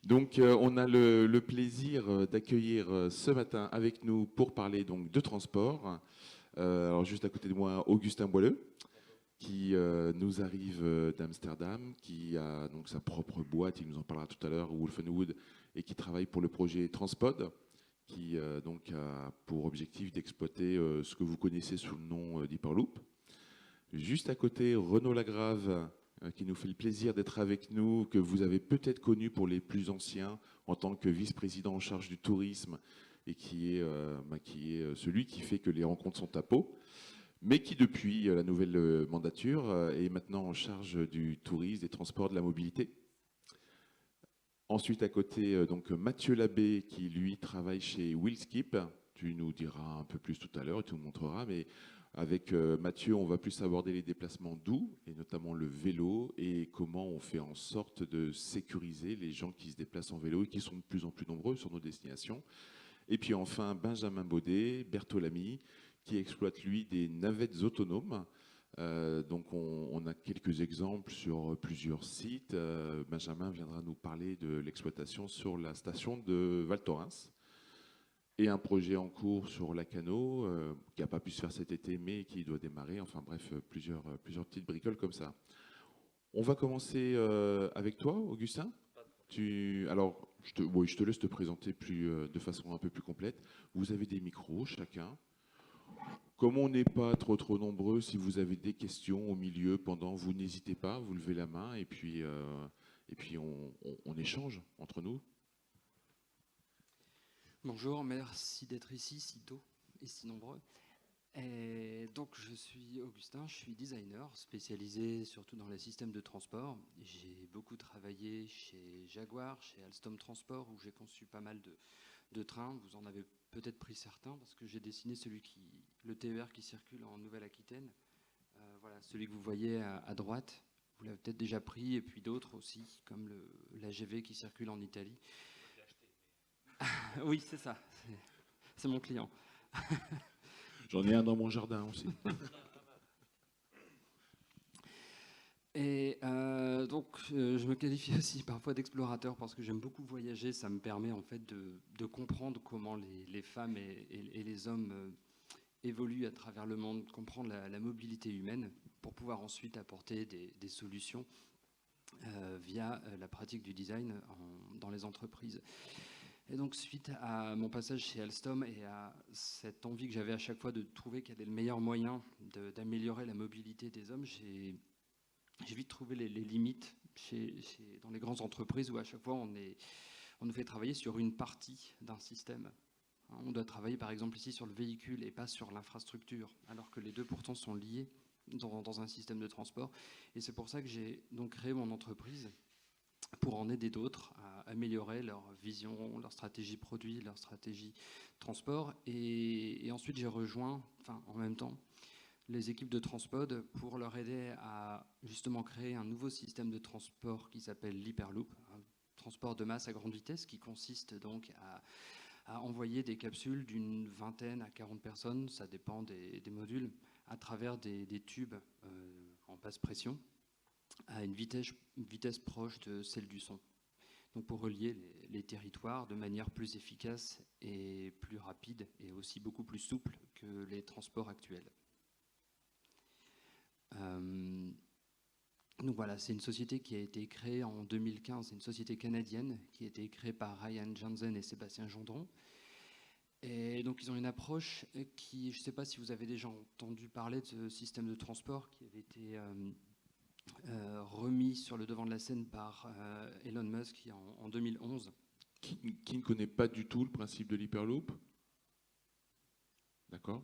Donc, on a le plaisir d'accueillir ce matin avec nous pour parler donc de transport. Alors, juste à côté de moi, Augustin Boileux, qui nous arrive d'Amsterdam, qui a donc sa propre boîte, il nous en parlera tout à l'heure, Wolfenwood, et qui travaille pour le projet Transpod, qui donc a pour objectif d'exploiter ce que vous connaissez sous le nom d'Hyperloop. Juste à côté, Renaud Lagrave, qui nous fait le plaisir d'être avec nous, que vous avez peut-être connu pour les plus anciens en tant que vice-président en charge du tourisme et qui est celui qui fait que les rencontres sont à Pau, mais qui depuis la nouvelle mandature est maintenant en charge du tourisme, des transports, de la mobilité. Ensuite à côté, donc Mathieu Labbé qui lui travaille chez Willskip. Tu nous diras un peu plus tout à l'heure et tu nous montreras, mais avec Mathieu, on va plus aborder les déplacements doux, et notamment le vélo, et comment on fait en sorte de sécuriser les gens qui se déplacent en vélo et qui sont de plus en plus nombreux sur nos destinations. Et puis enfin, Benjamin Baudet, Bertolami, qui exploite, lui, des navettes autonomes. Donc on a quelques exemples sur plusieurs sites. Benjamin viendra nous parler de l'exploitation sur la station de Val Thorens. Et un projet en cours sur Lacano, qui n'a pas pu se faire cet été, mais qui doit démarrer. Enfin bref, plusieurs petites bricoles comme ça. On va commencer avec toi, Augustin. Alors, oui, je te laisse te présenter de façon un peu plus complète. Vous avez des micros, chacun. Comme on n'est pas trop nombreux, si vous avez des questions au milieu, pendant, vous n'hésitez pas, vous levez la main, et puis on échange entre nous. Bonjour, merci d'être ici si tôt et si nombreux. Et donc je suis Augustin, je suis designer spécialisé surtout dans les systèmes de transport. J'ai beaucoup travaillé chez Jaguar, chez Alstom Transport où j'ai conçu pas mal de trains. Vous en avez peut-être pris certains parce que j'ai dessiné le TER qui circule en Nouvelle-Aquitaine. Voilà, celui que vous voyez à droite, vous l'avez peut-être déjà pris et puis d'autres aussi comme l'AGV qui circule en Italie. Oui, c'est ça. C'est mon client. J'en ai un dans mon jardin aussi. Et donc, je me qualifie aussi parfois d'explorateur parce que j'aime beaucoup voyager. Ça me permet en fait de comprendre comment les femmes et les hommes évoluent à travers le monde, comprendre la mobilité humaine pour pouvoir ensuite apporter des solutions via la pratique du design dans les entreprises. Et donc, suite à mon passage chez Alstom et à cette envie que j'avais à chaque fois de trouver quel est le meilleur moyen d'améliorer la mobilité des hommes, j'ai vite trouvé les limites dans les grandes entreprises où à chaque fois on nous fait travailler sur une partie d'un système. On doit travailler par exemple ici sur le véhicule et pas sur l'infrastructure, alors que les deux pourtant sont liés dans un système de transport. Et c'est pour ça que j'ai donc créé mon entreprise pour en aider d'autres à améliorer leur vision, leur stratégie produit, leur stratégie transport. Et ensuite, j'ai rejoint, en même temps, les équipes de Transpod pour leur aider à justement créer un nouveau système de transport qui s'appelle l'Hyperloop, un transport de masse à grande vitesse qui consiste donc à envoyer des capsules d'une vingtaine à 40 personnes, ça dépend des modules, à travers des tubes en basse pression, à une vitesse proche de celle du son. Donc pour relier les territoires de manière plus efficace et plus rapide et aussi beaucoup plus souple que les transports actuels. Donc voilà, c'est une société qui a été créée en 2015, c'est une société canadienne qui a été créée par Ryan Jansen et Sébastien Gendron. Et donc ils ont une approche qui, je ne sais pas si vous avez déjà entendu parler de ce système de transport qui avait été remis sur le devant de la scène par Elon Musk en 2011. Qui ne connaît pas du tout le principe de l'Hyperloop? D'accord.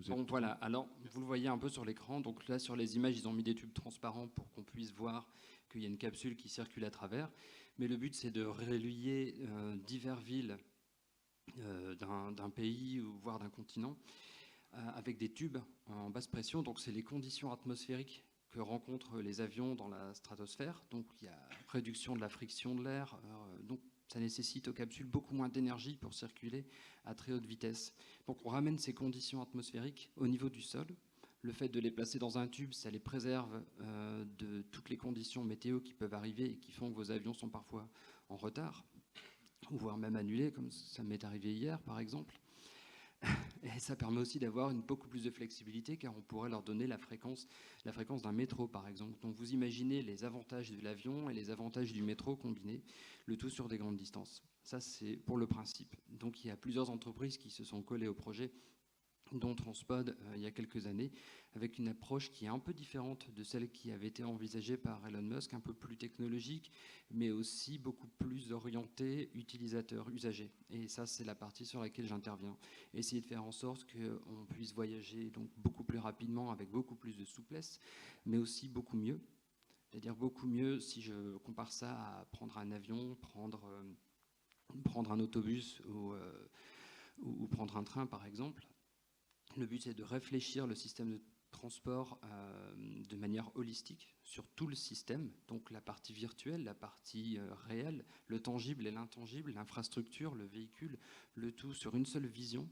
Bon, voilà, alors vous le voyez un peu sur l'écran. Donc là, sur les images, ils ont mis des tubes transparents pour qu'on puisse voir qu'il y a une capsule qui circule à travers. Mais le but, c'est de relier diverses villes d'un pays, voire d'un continent, avec des tubes en basse pression. Donc c'est les conditions atmosphériques que rencontrent les avions dans la stratosphère. Donc il y a réduction de la friction de l'air. Donc ça nécessite aux capsules beaucoup moins d'énergie pour circuler à très haute vitesse. Donc on ramène ces conditions atmosphériques au niveau du sol. Le fait de les placer dans un tube, ça les préserve de toutes les conditions météo qui peuvent arriver et qui font que vos avions sont parfois en retard, ou voire même annulés, comme ça m'est arrivé hier par exemple. Et ça permet aussi d'avoir beaucoup plus de flexibilité, car on pourrait leur donner la fréquence d'un métro par exemple. Donc vous imaginez les avantages de l'avion et les avantages du métro combinés, le tout sur des grandes distances. Ça c'est pour le principe. Donc il y a plusieurs entreprises qui se sont collées au projet, dont Transpod il y a quelques années, avec une approche qui est un peu différente de celle qui avait été envisagée par Elon Musk, un peu plus technologique, mais aussi beaucoup plus orientée utilisateur, usager. Et ça, c'est la partie sur laquelle j'interviens. Essayer de faire en sorte qu'on puisse voyager donc beaucoup plus rapidement, avec beaucoup plus de souplesse, mais aussi beaucoup mieux. C'est-à-dire beaucoup mieux si je compare ça à prendre un avion, prendre un autobus ou prendre un train, par exemple. Le but, c'est de réfléchir le système de transport de manière holistique sur tout le système, donc la partie virtuelle, la partie réelle, le tangible et l'intangible, l'infrastructure, le véhicule, le tout sur une seule vision,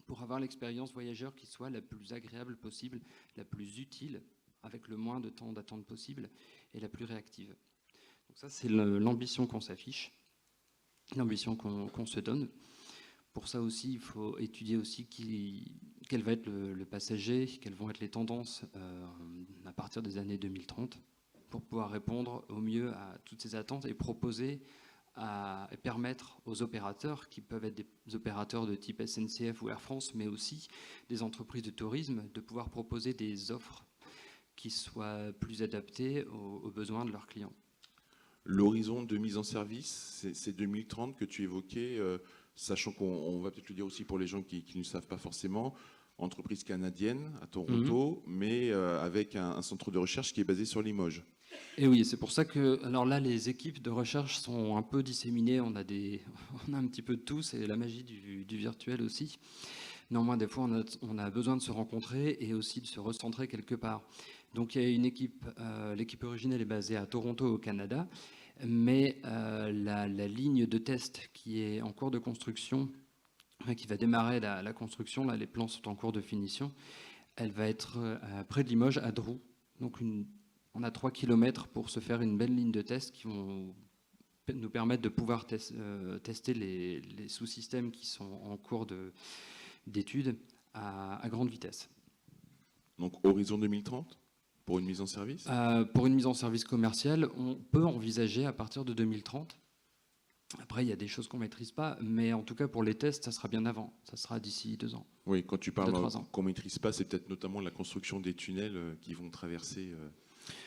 pour avoir l'expérience voyageur qui soit la plus agréable possible, la plus utile, avec le moins de temps d'attente possible, et la plus réactive. Donc ça, c'est l'ambition qu'on s'affiche, l'ambition qu'on se donne. Pour ça aussi, il faut étudier aussi quel va être le passager, quelles vont être les tendances à partir des années 2030, pour pouvoir répondre au mieux à toutes ces attentes et proposer et permettre aux opérateurs, qui peuvent être des opérateurs de type SNCF ou Air France, mais aussi des entreprises de tourisme, de pouvoir proposer des offres qui soient plus adaptées aux besoins de leurs clients. L'horizon de mise en service, c'est 2030 que tu évoquais, sachant qu'on va peut-être le dire aussi pour les gens qui ne savent pas forcément, entreprise canadienne à Toronto, mais avec un centre de recherche qui est basé sur Limoges. Et oui, c'est pour ça que, alors là, les équipes de recherche sont un peu disséminées, on a un petit peu de tout, c'est la magie du virtuel aussi. Néanmoins, des fois, on a besoin de se rencontrer et aussi de se recentrer quelque part. Donc il y a une équipe, l'équipe originelle est basée à Toronto au Canada, mais la ligne de test qui est en cours de construction, qui va démarrer la construction, là les plans sont en cours de finition, elle va être près de Limoges, à Drou. Donc on a 3 km pour se faire une belle ligne de test qui vont nous permettre de pouvoir tester les sous-systèmes qui sont en cours d'études à grande vitesse. Donc horizon 2030 pour une mise en service Pour une mise en service commerciale, on peut envisager à partir de 2030. Après, il y a des choses qu'on ne maîtrise pas, mais en tout cas pour les tests, ça sera bien avant. Ça sera d'ici 2 ans. Oui, quand tu parles qu'on ne maîtrise pas, c'est peut-être notamment la construction des tunnels qui vont traverser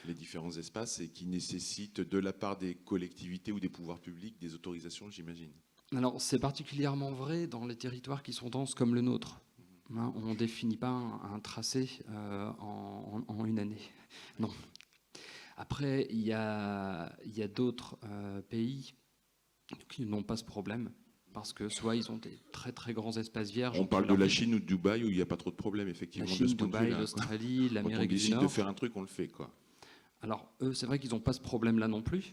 les différents espaces et qui nécessitent de la part des collectivités ou des pouvoirs publics des autorisations, j'imagine. Alors, c'est particulièrement vrai dans les territoires qui sont denses comme le nôtre. On ne définit pas un tracé en une année. Non. Après, il y a d'autres pays qui n'ont pas ce problème, parce que soit ils ont des très très grands espaces vierges. On parle de la Chine ou de Dubaï où il n'y a pas trop de problèmes, effectivement. La Chine, Dubaï, l'Australie, l'Amérique du Nord. Quand on décide de faire un truc, on le fait, quoi. Alors, eux, c'est vrai qu'ils n'ont pas ce problème-là non plus.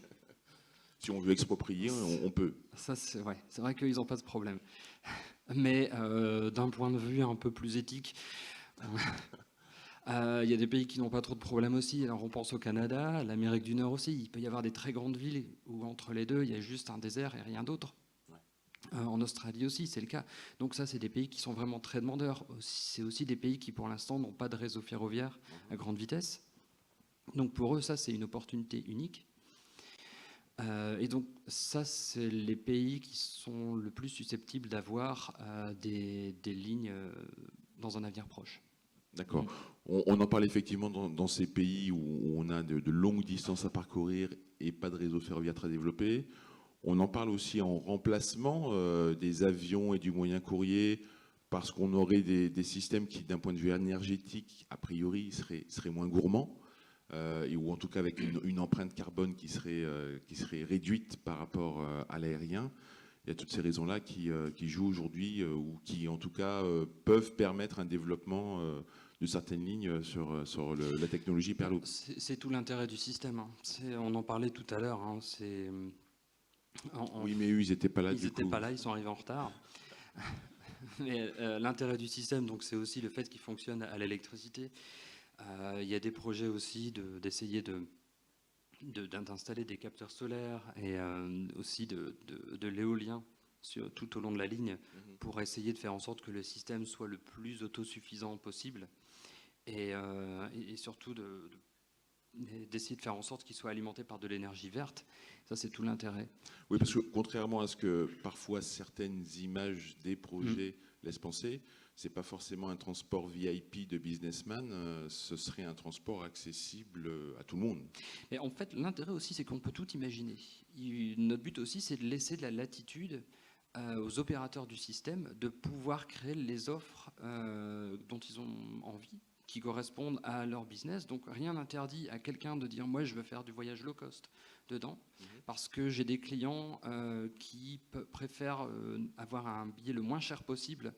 Si on veut exproprier, on peut. Ça, c'est vrai. C'est vrai qu'ils n'ont pas ce problème. Mais d'un point de vue un peu plus éthique, il y a des pays qui n'ont pas trop de problèmes aussi. Alors, on pense au Canada, à l'Amérique du Nord aussi. Il peut y avoir des très grandes villes où entre les deux, il y a juste un désert et rien d'autre. En Australie aussi, c'est le cas. Donc ça, c'est des pays qui sont vraiment très demandeurs. C'est aussi des pays qui, pour l'instant, n'ont pas de réseau ferroviaire à grande vitesse. Donc pour eux, ça, c'est une opportunité unique. Et donc ça, c'est les pays qui sont le plus susceptibles d'avoir des lignes dans un avenir proche. D'accord. On en parle effectivement dans ces pays où on a de longues distances à parcourir et pas de réseau ferroviaire très développé. On en parle aussi en remplacement des avions et du moyen courrier parce qu'on aurait des systèmes qui, d'un point de vue énergétique, a priori, seraient moins gourmands. Ou en tout cas avec une empreinte carbone qui serait réduite par rapport à l'aérien. Il y a toutes ces raisons-là qui jouent aujourd'hui ou qui en tout cas peuvent permettre un développement de certaines lignes sur la technologie Hyperloop. C'est tout l'intérêt du système. On en parlait tout à l'heure. Oui, mais eux, ils n'étaient pas là. Ils n'étaient pas là, ils sont arrivés en retard. Mais l'intérêt du système, donc, c'est aussi le fait qu'il fonctionne à l'électricité. Il y a des projets aussi d'essayer d'installer des capteurs solaires et aussi de l'éolien tout au long de la ligne pour essayer de faire en sorte que le système soit le plus autosuffisant possible et surtout d'essayer de faire en sorte qu'il soit alimenté par de l'énergie verte. Ça, c'est tout l'intérêt. Oui, parce que contrairement à ce que parfois certaines images des projets laissent penser, c'est pas forcément un transport VIP de businessman, ce serait un transport accessible à tout le monde. Et en fait, l'intérêt aussi, c'est qu'on peut tout imaginer. Notre but aussi, c'est de laisser de la latitude aux opérateurs du système de pouvoir créer les offres dont ils ont envie, qui correspondent à leur business. Donc rien n'interdit à quelqu'un de dire moi je veux faire du voyage low cost dedans, parce que j'ai des clients qui préfèrent avoir un billet le moins cher possible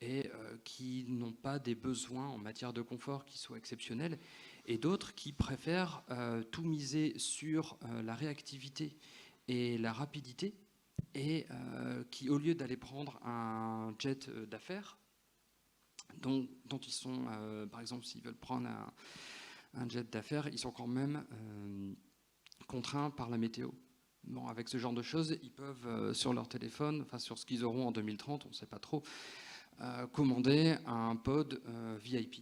et qui n'ont pas des besoins en matière de confort qui soient exceptionnels, et d'autres qui préfèrent tout miser sur la réactivité et la rapidité, et qui, au lieu d'aller prendre un jet d'affaires, dont ils sont, par exemple, s'ils veulent prendre un jet d'affaires, ils sont quand même contraints par la météo. Bon, avec ce genre de choses, ils peuvent, sur leur téléphone, enfin sur ce qu'ils auront en 2030, on ne sait pas trop, commander un pod VIP.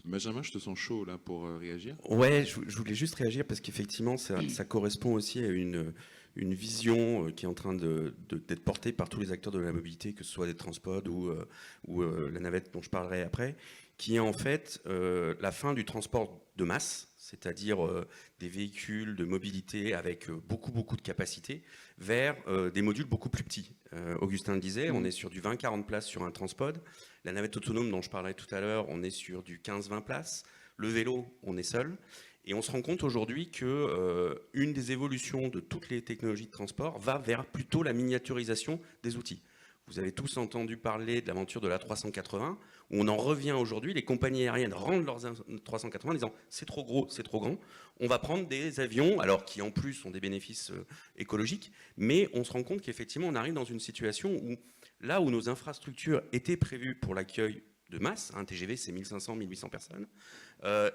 Benjamin, je te sens chaud là pour réagir. Ouais, je voulais juste réagir parce qu'effectivement, ça correspond aussi à une vision qui est en train d'être portée par tous les acteurs de la mobilité, que ce soit des transports ou la navette dont je parlerai après, qui est en fait la fin du transport de masse, c'est-à-dire des véhicules de mobilité avec beaucoup de capacité, vers des modules beaucoup plus petits. Augustin le disait, on est sur du 20-40 places sur un transpod. La navette autonome dont je parlais tout à l'heure, on est sur du 15-20 places. Le vélo, on est seul. Et on se rend compte aujourd'hui qu'une des évolutions de toutes les technologies de transport va vers plutôt la miniaturisation des outils. Vous avez tous entendu parler de l'aventure de l'A380, où on en revient aujourd'hui, les compagnies aériennes rendent leurs 380 en disant c'est trop gros, c'est trop grand, on va prendre des avions, alors qui en plus ont des bénéfices écologiques, mais on se rend compte qu'effectivement on arrive dans une situation où là où nos infrastructures étaient prévues pour l'accueil de masse, un TGV c'est 1500-1800 personnes,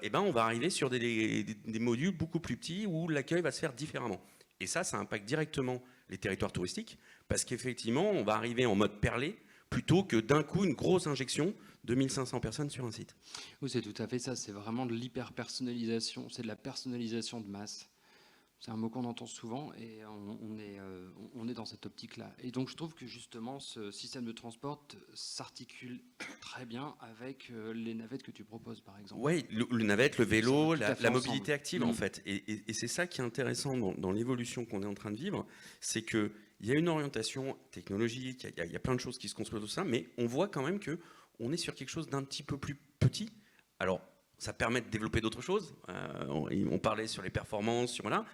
et ben on va arriver sur des modules beaucoup plus petits où l'accueil va se faire différemment. Et ça impacte directement les territoires touristiques, parce qu'effectivement, on va arriver en mode perlé, plutôt que d'un coup une grosse injection de 1500 personnes sur un site. Oui, c'est tout à fait ça, c'est vraiment de l'hyper-personnalisation, c'est de la personnalisation de masse. C'est un mot qu'on entend souvent et on est dans cette optique-là. Et donc je trouve que justement ce système de transport s'articule très bien avec les navettes que tu proposes par exemple. Oui, le navette, le vélo, la mobilité active en fait. Et c'est ça qui est intéressant dans l'évolution qu'on est en train de vivre, c'est qu'il y a une orientation technologique, il y a plein de choses qui se construisent tout ça, mais on voit quand même qu'on est sur quelque chose d'un petit peu plus petit. Alors, ça permet de développer d'autres choses. On parlait sur les performances, voilà,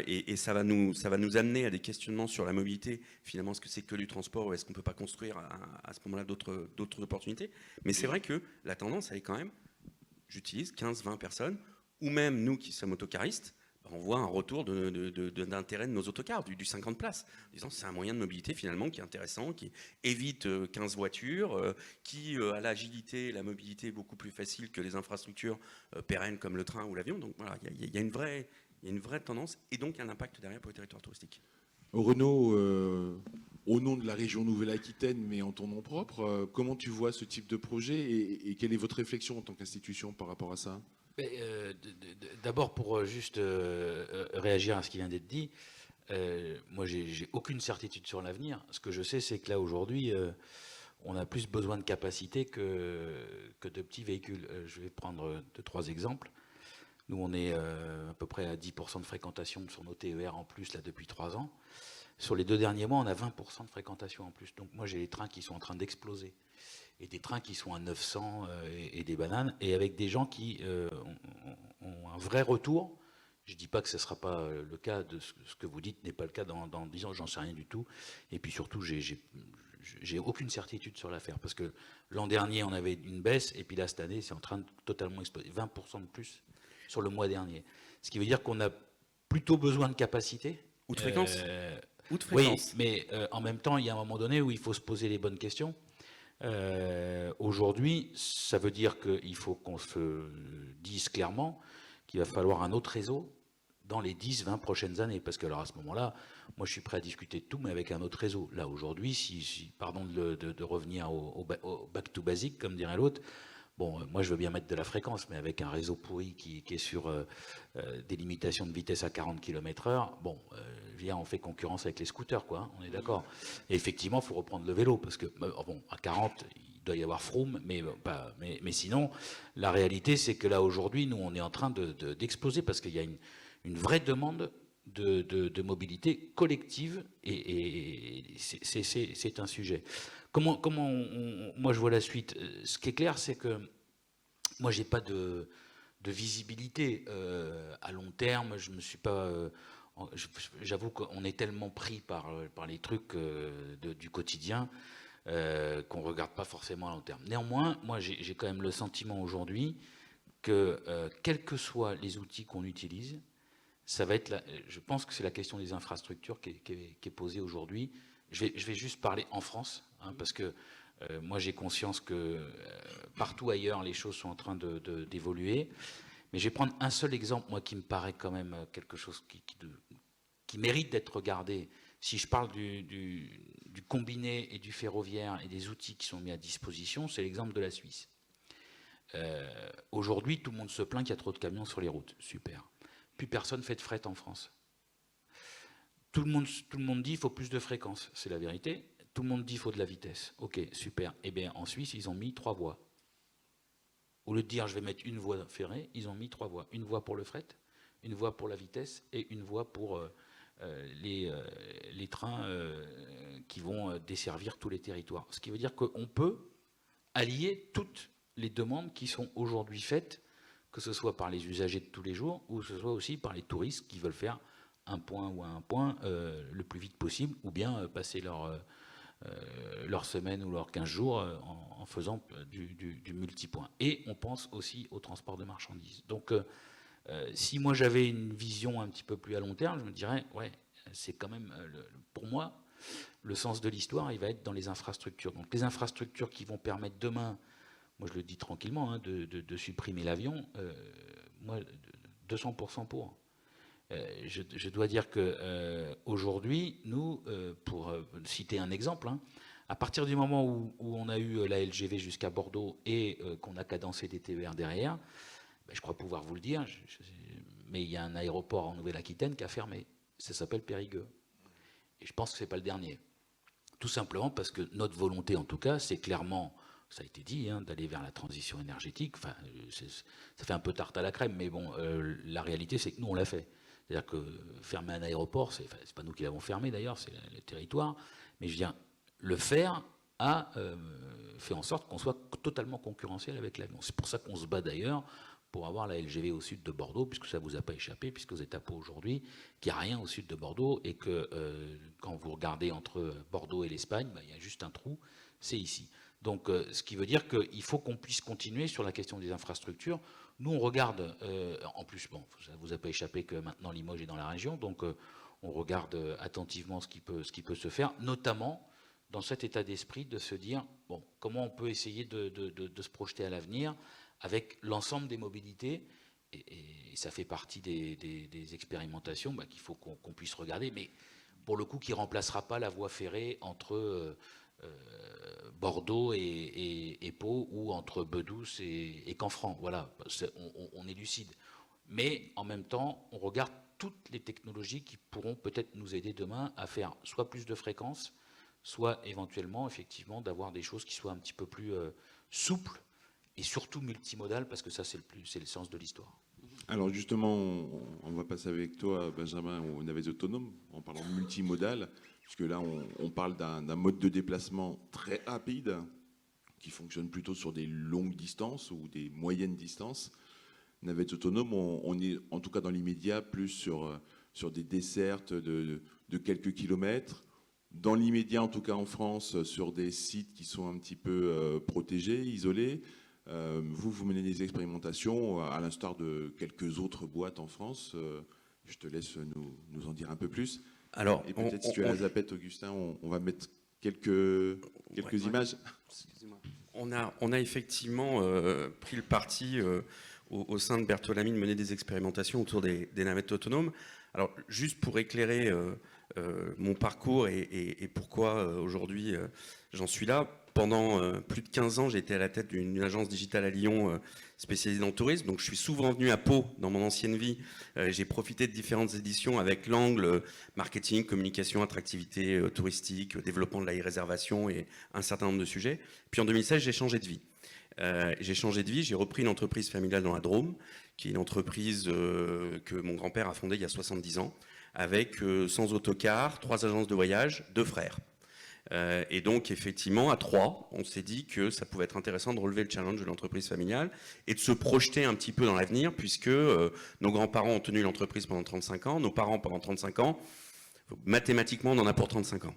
et ça va nous amener à des questionnements sur la mobilité. Finalement, est-ce que c'est que du transport ou est-ce qu'on ne peut pas construire à ce moment-là d'autres opportunités? Mais c'est vrai que la tendance, elle est quand même, j'utilise 15-20 personnes, ou même nous qui sommes autocaristes, on voit un retour d'intérêt de nos autocars, du 50 places, en disant c'est un moyen de mobilité finalement qui est intéressant, qui évite 15 voitures, qui a l'agilité, la mobilité beaucoup plus facile que les infrastructures pérennes comme le train ou l'avion. Donc voilà, il y a une vraie tendance et donc un impact derrière pour les territoires touristiques. Renaud, au nom de la région Nouvelle-Aquitaine, mais en ton nom propre, comment tu vois ce type de projet et quelle est votre réflexion en tant qu'institution par rapport à ça? D'abord, pour juste réagir à ce qui vient d'être dit, moi, j'ai aucune certitude sur l'avenir. Ce que je sais, c'est que là, aujourd'hui, on a plus besoin de capacité que de petits véhicules. Je vais prendre 2-3 exemples. Nous, on est à peu près à 10% de fréquentation sur nos TER en plus, là, depuis 3 ans. Sur les 2 derniers mois, on a 20% de fréquentation en plus. Donc moi, j'ai les trains qui sont en train d'exploser. Et des trains qui sont à 900 et des bananes, et avec des gens qui ont un vrai retour. Je ne dis pas que ce ne sera pas le cas de ce que vous dites, n'est pas le cas dans 10 ans, j'en sais rien du tout. Et puis surtout, j'ai aucune certitude sur l'affaire, parce que l'an dernier, on avait une baisse, et puis là, cette année, c'est en train de totalement exploser. 20% de plus sur le mois dernier. Ce qui veut dire qu'on a plutôt besoin de capacité. Ou de fréquence. Oui, mais en même temps, il y a un moment donné où il faut se poser les bonnes questions. Aujourd'hui, ça veut dire qu'il faut qu'on se dise clairement qu'il va falloir un autre réseau dans les 10-20 prochaines années. Parce que alors à ce moment-là, moi je suis prêt à discuter de tout, mais avec un autre réseau. Là aujourd'hui, pardon de revenir au back to basic, comme dirait l'autre, bon, moi je veux bien mettre de la fréquence, mais avec un réseau pourri qui est sur des limitations de vitesse à 40 km/h, bon, on fait concurrence avec les scooters, quoi, hein, on est d'accord. Et effectivement, il faut reprendre le vélo, parce que, bon, à 40, il doit y avoir Froome, mais sinon, la réalité, c'est que là, aujourd'hui, nous, on est en train d'exploser, parce qu'il y a une vraie demande de mobilité collective, et c'est un sujet. Moi, je vois la suite. Ce qui est clair, c'est que moi, j'ai pas de visibilité à long terme. Je me suis pas. J'avoue qu'on est tellement pris par les trucs du quotidien qu'on regarde pas forcément à long terme. Néanmoins, moi, j'ai quand même le sentiment aujourd'hui que quels que soient les outils qu'on utilise, ça va être. Je pense que c'est la question des infrastructures qui est posée aujourd'hui. Je vais juste parler en France, hein, parce que moi j'ai conscience que partout ailleurs les choses sont en train d'évoluer. Mais je vais prendre un seul exemple, moi, qui me paraît quand même quelque chose qui mérite d'être regardé. Si je parle du combiné et du ferroviaire et des outils qui sont mis à disposition, c'est l'exemple de la Suisse. Aujourd'hui, tout le monde se plaint qu'il y a trop de camions sur les routes. Super. Plus personne fait de fret en France. Tout le monde dit qu'il faut plus de fréquences, c'est la vérité. Tout le monde dit qu'il faut de la vitesse. Ok, super. Eh bien, en Suisse, ils ont mis 3 voies. Au lieu de dire je vais mettre une voie ferrée, ils ont mis 3 voies. Une voie pour le fret, une voie pour la vitesse et une voie pour les trains qui vont desservir tous les territoires. Ce qui veut dire qu'on peut allier toutes les demandes qui sont aujourd'hui faites, que ce soit par les usagers de tous les jours ou que ce soit aussi par les touristes qui veulent faire un point ou un point le plus vite possible, ou bien passer leur semaine ou leurs 15 jours en faisant du multipoint. Et on pense aussi au transport de marchandises. Donc, si moi j'avais une vision un petit peu plus à long terme, je me dirais, ouais, c'est quand même, pour moi, le sens de l'histoire, il va être dans les infrastructures. Donc, les infrastructures qui vont permettre demain, moi je le dis tranquillement, hein, de supprimer l'avion, moi, 200% pour. Je dois dire que aujourd'hui, nous, pour citer un exemple, hein, à partir du moment où on a eu la LGV jusqu'à Bordeaux et qu'on a cadencé des TER derrière, je crois pouvoir vous le dire, mais il y a un aéroport en Nouvelle-Aquitaine qui a fermé. Ça s'appelle Périgueux. Et je pense que ce n'est pas le dernier. Tout simplement parce que notre volonté, en tout cas, c'est clairement, ça a été dit, hein, d'aller vers la transition énergétique. Enfin, ça fait un peu tarte à la crème, mais bon, la réalité, c'est que nous, on l'a fait. C'est-à-dire que fermer un aéroport, c'est pas nous qui l'avons fermé d'ailleurs, c'est le territoire. Mais je veux dire, le faire a fait en sorte qu'on soit totalement concurrentiel avec l'avion. C'est pour ça qu'on se bat d'ailleurs pour avoir la LGV au sud de Bordeaux, puisque ça ne vous a pas échappé, puisque vous êtes à Pau aujourd'hui, qu'il n'y a rien au sud de Bordeaux, et que quand vous regardez entre Bordeaux et l'Espagne, il y a juste un trou, c'est ici. Donc, ce qui veut dire qu'il faut qu'on puisse continuer sur la question des infrastructures. Nous, on regarde, en plus, bon, ça ne vous a pas échappé que maintenant Limoges est dans la région, donc on regarde attentivement ce qui peut se faire, notamment dans cet état d'esprit de se dire, bon, comment on peut essayer de se projeter à l'avenir avec l'ensemble des mobilités, et ça fait partie des expérimentations qu'il faut qu'on puisse regarder, mais pour le coup, qui ne remplacera pas la voie ferrée entre Bordeaux et Pau, ou entre Bedouce et Canfranc. Voilà, on est lucide. Mais en même temps, on regarde toutes les technologies qui pourront peut-être nous aider demain à faire soit plus de fréquences, soit éventuellement, effectivement, d'avoir des choses qui soient un petit peu plus souples et surtout multimodales, parce que ça, c'est le sens de l'histoire. Alors justement, on va passer avec toi, Benjamin, aux navettes autonomes, en parlant de multimodal, puisque là, on parle d'un mode de déplacement très rapide, qui fonctionne plutôt sur des longues distances ou des moyennes distances. Navettes autonomes, on est, en tout cas dans l'immédiat, plus sur des dessertes de quelques kilomètres. Dans l'immédiat, en tout cas en France, sur des sites qui sont un petit peu protégés, isolés. Vous menez des expérimentations, à l'instar de quelques autres boîtes en France. Je te laisse nous en dire un peu plus. Alors, et peut-être si tu as la zapette, Augustin, on va mettre quelques images. On a effectivement pris le parti au sein de Bertholami de mener des expérimentations autour des navettes autonomes. Alors, juste pour éclairer mon parcours et pourquoi aujourd'hui j'en suis là, pendant plus de 15 ans, j'ai été à la tête d'une agence digitale à Lyon spécialisée dans le tourisme. Donc, je suis souvent venu à Pau dans mon ancienne vie. J'ai profité de différentes éditions avec l'angle marketing, communication, attractivité touristique, développement de la e-réservation et un certain nombre de sujets. Puis en 2016, j'ai changé de vie. J'ai repris une entreprise familiale dans la Drôme, qui est une entreprise que mon grand-père a fondée il y a 70 ans, avec 100 autocars, 3 agences de voyage, 2 frères. Et donc, effectivement, à 3, on s'est dit que ça pouvait être intéressant de relever le challenge de l'entreprise familiale et de se projeter un petit peu dans l'avenir, puisque nos grands-parents ont tenu l'entreprise pendant 35 ans, nos parents pendant 35 ans. Mathématiquement, on en a pour 35 ans.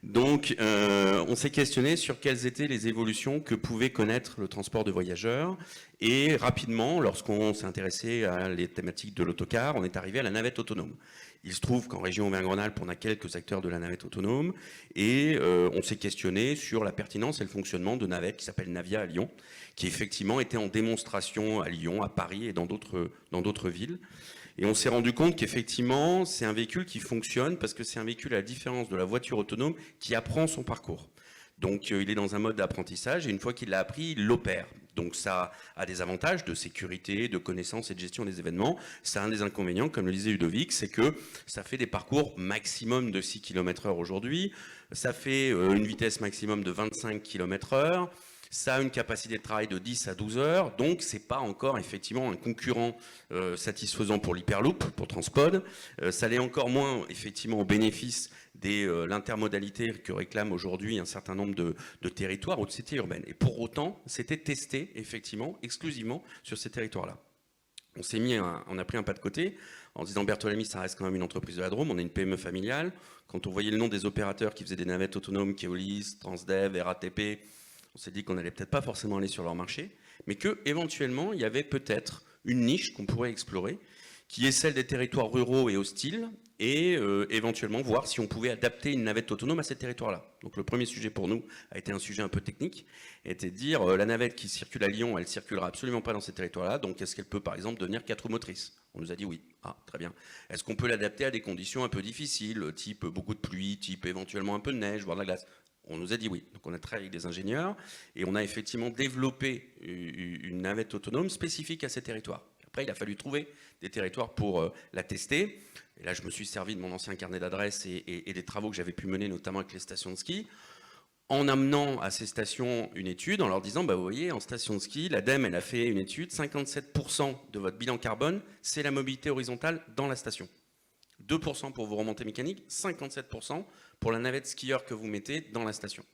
Donc, on s'est questionné sur quelles étaient les évolutions que pouvait connaître le transport de voyageurs. Et rapidement, lorsqu'on s'est intéressé à les thématiques de l'autocar, on est arrivé à la navette autonome. Il se trouve qu'en région Auvergne-Rhône-Alpes, on a quelques acteurs de la navette autonome et on s'est questionné sur la pertinence et le fonctionnement de navettes qui s'appelle Navia à Lyon, qui effectivement était en démonstration à Lyon, à Paris et dans d'autres villes. Et on s'est rendu compte qu'effectivement, c'est un véhicule qui fonctionne parce que c'est un véhicule, à la différence de la voiture autonome, qui apprend son parcours. Donc il est dans un mode d'apprentissage et une fois qu'il l'a appris, il l'opère. Donc ça a des avantages de sécurité, de connaissance et de gestion des événements. Ça a un des inconvénients, comme le disait Ludovic, c'est que ça fait des parcours maximum de 6 km/h aujourd'hui. Ça fait une vitesse maximum de 25 km/h. Ça a une capacité de travail de 10 à 12 heures, donc c'est pas encore effectivement un concurrent satisfaisant pour l'Hyperloop, pour Transpod. Ça l'est encore moins effectivement au bénéfice de l'intermodalité que réclament aujourd'hui un certain nombre de territoires ou de cités urbaines. Et pour autant, c'était testé effectivement exclusivement sur ces territoires-là. On a pris un pas de côté en disant Bertholami, ça reste quand même une entreprise de la Drôme, on est une PME familiale. Quand on voyait le nom des opérateurs qui faisaient des navettes autonomes, Keolis, Transdev, RATP, on s'est dit qu'on n'allait peut-être pas forcément aller sur leur marché, mais qu'éventuellement, il y avait peut-être une niche qu'on pourrait explorer, qui est celle des territoires ruraux et hostiles, et éventuellement voir si on pouvait adapter une navette autonome à ces territoires-là. Donc le premier sujet pour nous a été un sujet un peu technique, était de dire la navette qui circule à Lyon, elle ne circulera absolument pas dans ces territoires-là, donc est-ce qu'elle peut par exemple devenir 4 roues motrices? On nous a dit oui. Ah, très bien. Est-ce qu'on peut l'adapter à des conditions un peu difficiles, type beaucoup de pluie, type éventuellement un peu de neige, voire de la glace? On nous a dit oui. Donc on a travaillé avec des ingénieurs et on a effectivement développé une navette autonome spécifique à ces territoires. Après, il a fallu trouver des territoires pour la tester. Et là, je me suis servi de mon ancien carnet d'adresses et des travaux que j'avais pu mener, notamment avec les stations de ski, en amenant à ces stations une étude, en leur disant, bah, vous voyez, en station de ski, l'ADEME, elle a fait une étude, 57% de votre bilan carbone, c'est la mobilité horizontale dans la station. 2% pour vos remontées mécaniques, 57% pour la navette skieur que vous mettez dans la station.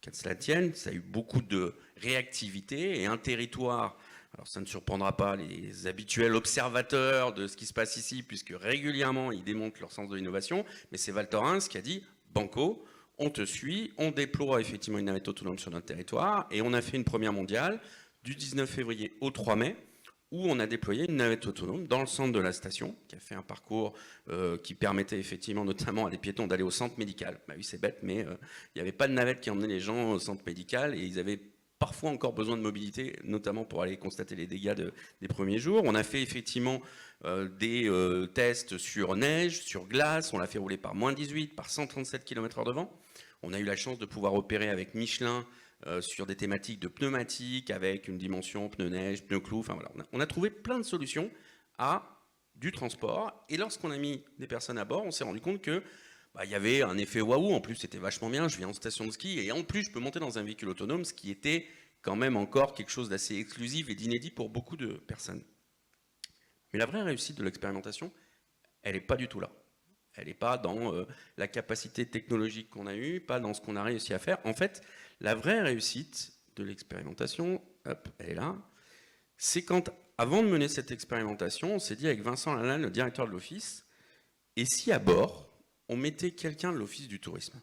Qu'à cela tienne, ça a eu beaucoup de réactivité et un territoire, alors ça ne surprendra pas les habituels observateurs de ce qui se passe ici, puisque régulièrement ils démontrent leur sens de l'innovation, mais c'est Val Thorens qui a dit « Banco, on te suit, on déploie effectivement une navette autonome sur notre territoire » et on a fait une première mondiale du 19 février au 3 mai, où on a déployé une navette autonome dans le centre de la station, qui a fait un parcours qui permettait effectivement notamment à des piétons d'aller au centre médical. Bah oui, c'est bête, mais il n'y avait pas de navette qui emmenait les gens au centre médical et ils avaient parfois encore besoin de mobilité, notamment pour aller constater les dégâts des premiers jours. On a fait effectivement des tests sur neige, sur glace, on l'a fait rouler par moins 18, par 137 km/h de vent. On a eu la chance de pouvoir opérer avec Michelin sur des thématiques de pneumatiques, avec une dimension pneu neige, pneu clou, enfin voilà. On a trouvé plein de solutions à du transport, et lorsqu'on a mis des personnes à bord, on s'est rendu compte que il y avait un effet waouh, en plus c'était vachement bien, je viens en station de ski, et en plus je peux monter dans un véhicule autonome, ce qui était quand même encore quelque chose d'assez exclusif et d'inédit pour beaucoup de personnes. Mais la vraie réussite de l'expérimentation, elle n'est pas du tout là. Elle n'est pas dans la capacité technologique qu'on a eue, pas dans ce qu'on a réussi à faire. En fait, la vraie réussite de l'expérimentation, hop, elle est là, c'est quand, avant de mener cette expérimentation, on s'est dit avec Vincent Lalanne, le directeur de l'office, et si à bord, on mettait quelqu'un de l'office du tourisme?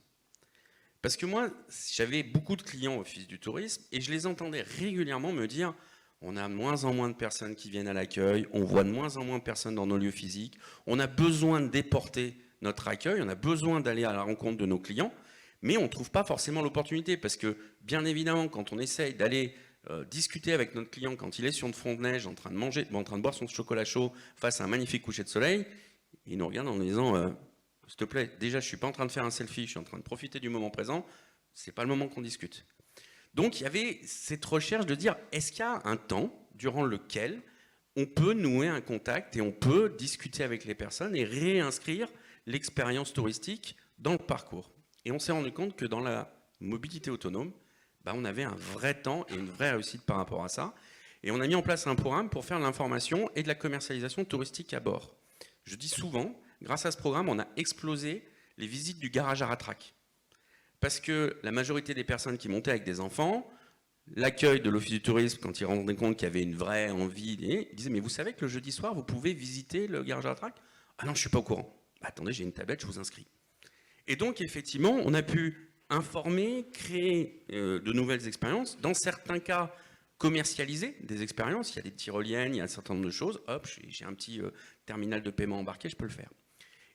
Parce que moi, j'avais beaucoup de clients au office du tourisme, et je les entendais régulièrement me dire on a de moins en moins de personnes qui viennent à l'accueil, on voit de moins en moins de personnes dans nos lieux physiques, on a besoin de déporter notre accueil, on a besoin d'aller à la rencontre de nos clients, mais on ne trouve pas forcément l'opportunité, parce que bien évidemment, quand on essaye d'aller discuter avec notre client quand il est sur le front de neige, en train de manger, en train de boire son chocolat chaud face à un magnifique coucher de soleil, il nous regarde en nous disant s'il te plaît, déjà je suis pas en train de faire un selfie, je suis en train de profiter du moment présent, c'est pas le moment qu'on discute. Donc il y avait cette recherche de dire est-ce qu'il y a un temps durant lequel on peut nouer un contact et on peut discuter avec les personnes et réinscrire l'expérience touristique dans le parcours. Et on s'est rendu compte que dans la mobilité autonome, on avait un vrai temps et une vraie réussite par rapport à ça. Et on a mis en place un programme pour faire de l'information et de la commercialisation touristique à bord. Je dis souvent, grâce à ce programme, on a explosé les visites du garage à Ratrac. Parce que la majorité des personnes qui montaient avec des enfants, l'accueil de l'Office du tourisme, quand ils rendaient compte qu'il y avait une vraie envie, ils disaient « Mais vous savez que le jeudi soir, vous pouvez visiter le garage à Ratrac ?»« Ah non, je ne suis pas au courant. » Attendez, j'ai une tablette, je vous inscris. Et donc, effectivement, on a pu informer, créer de nouvelles expériences, dans certains cas, commercialiser des expériences. Il y a des tyroliennes, il y a un certain nombre de choses. Hop, j'ai un petit terminal de paiement embarqué, je peux le faire.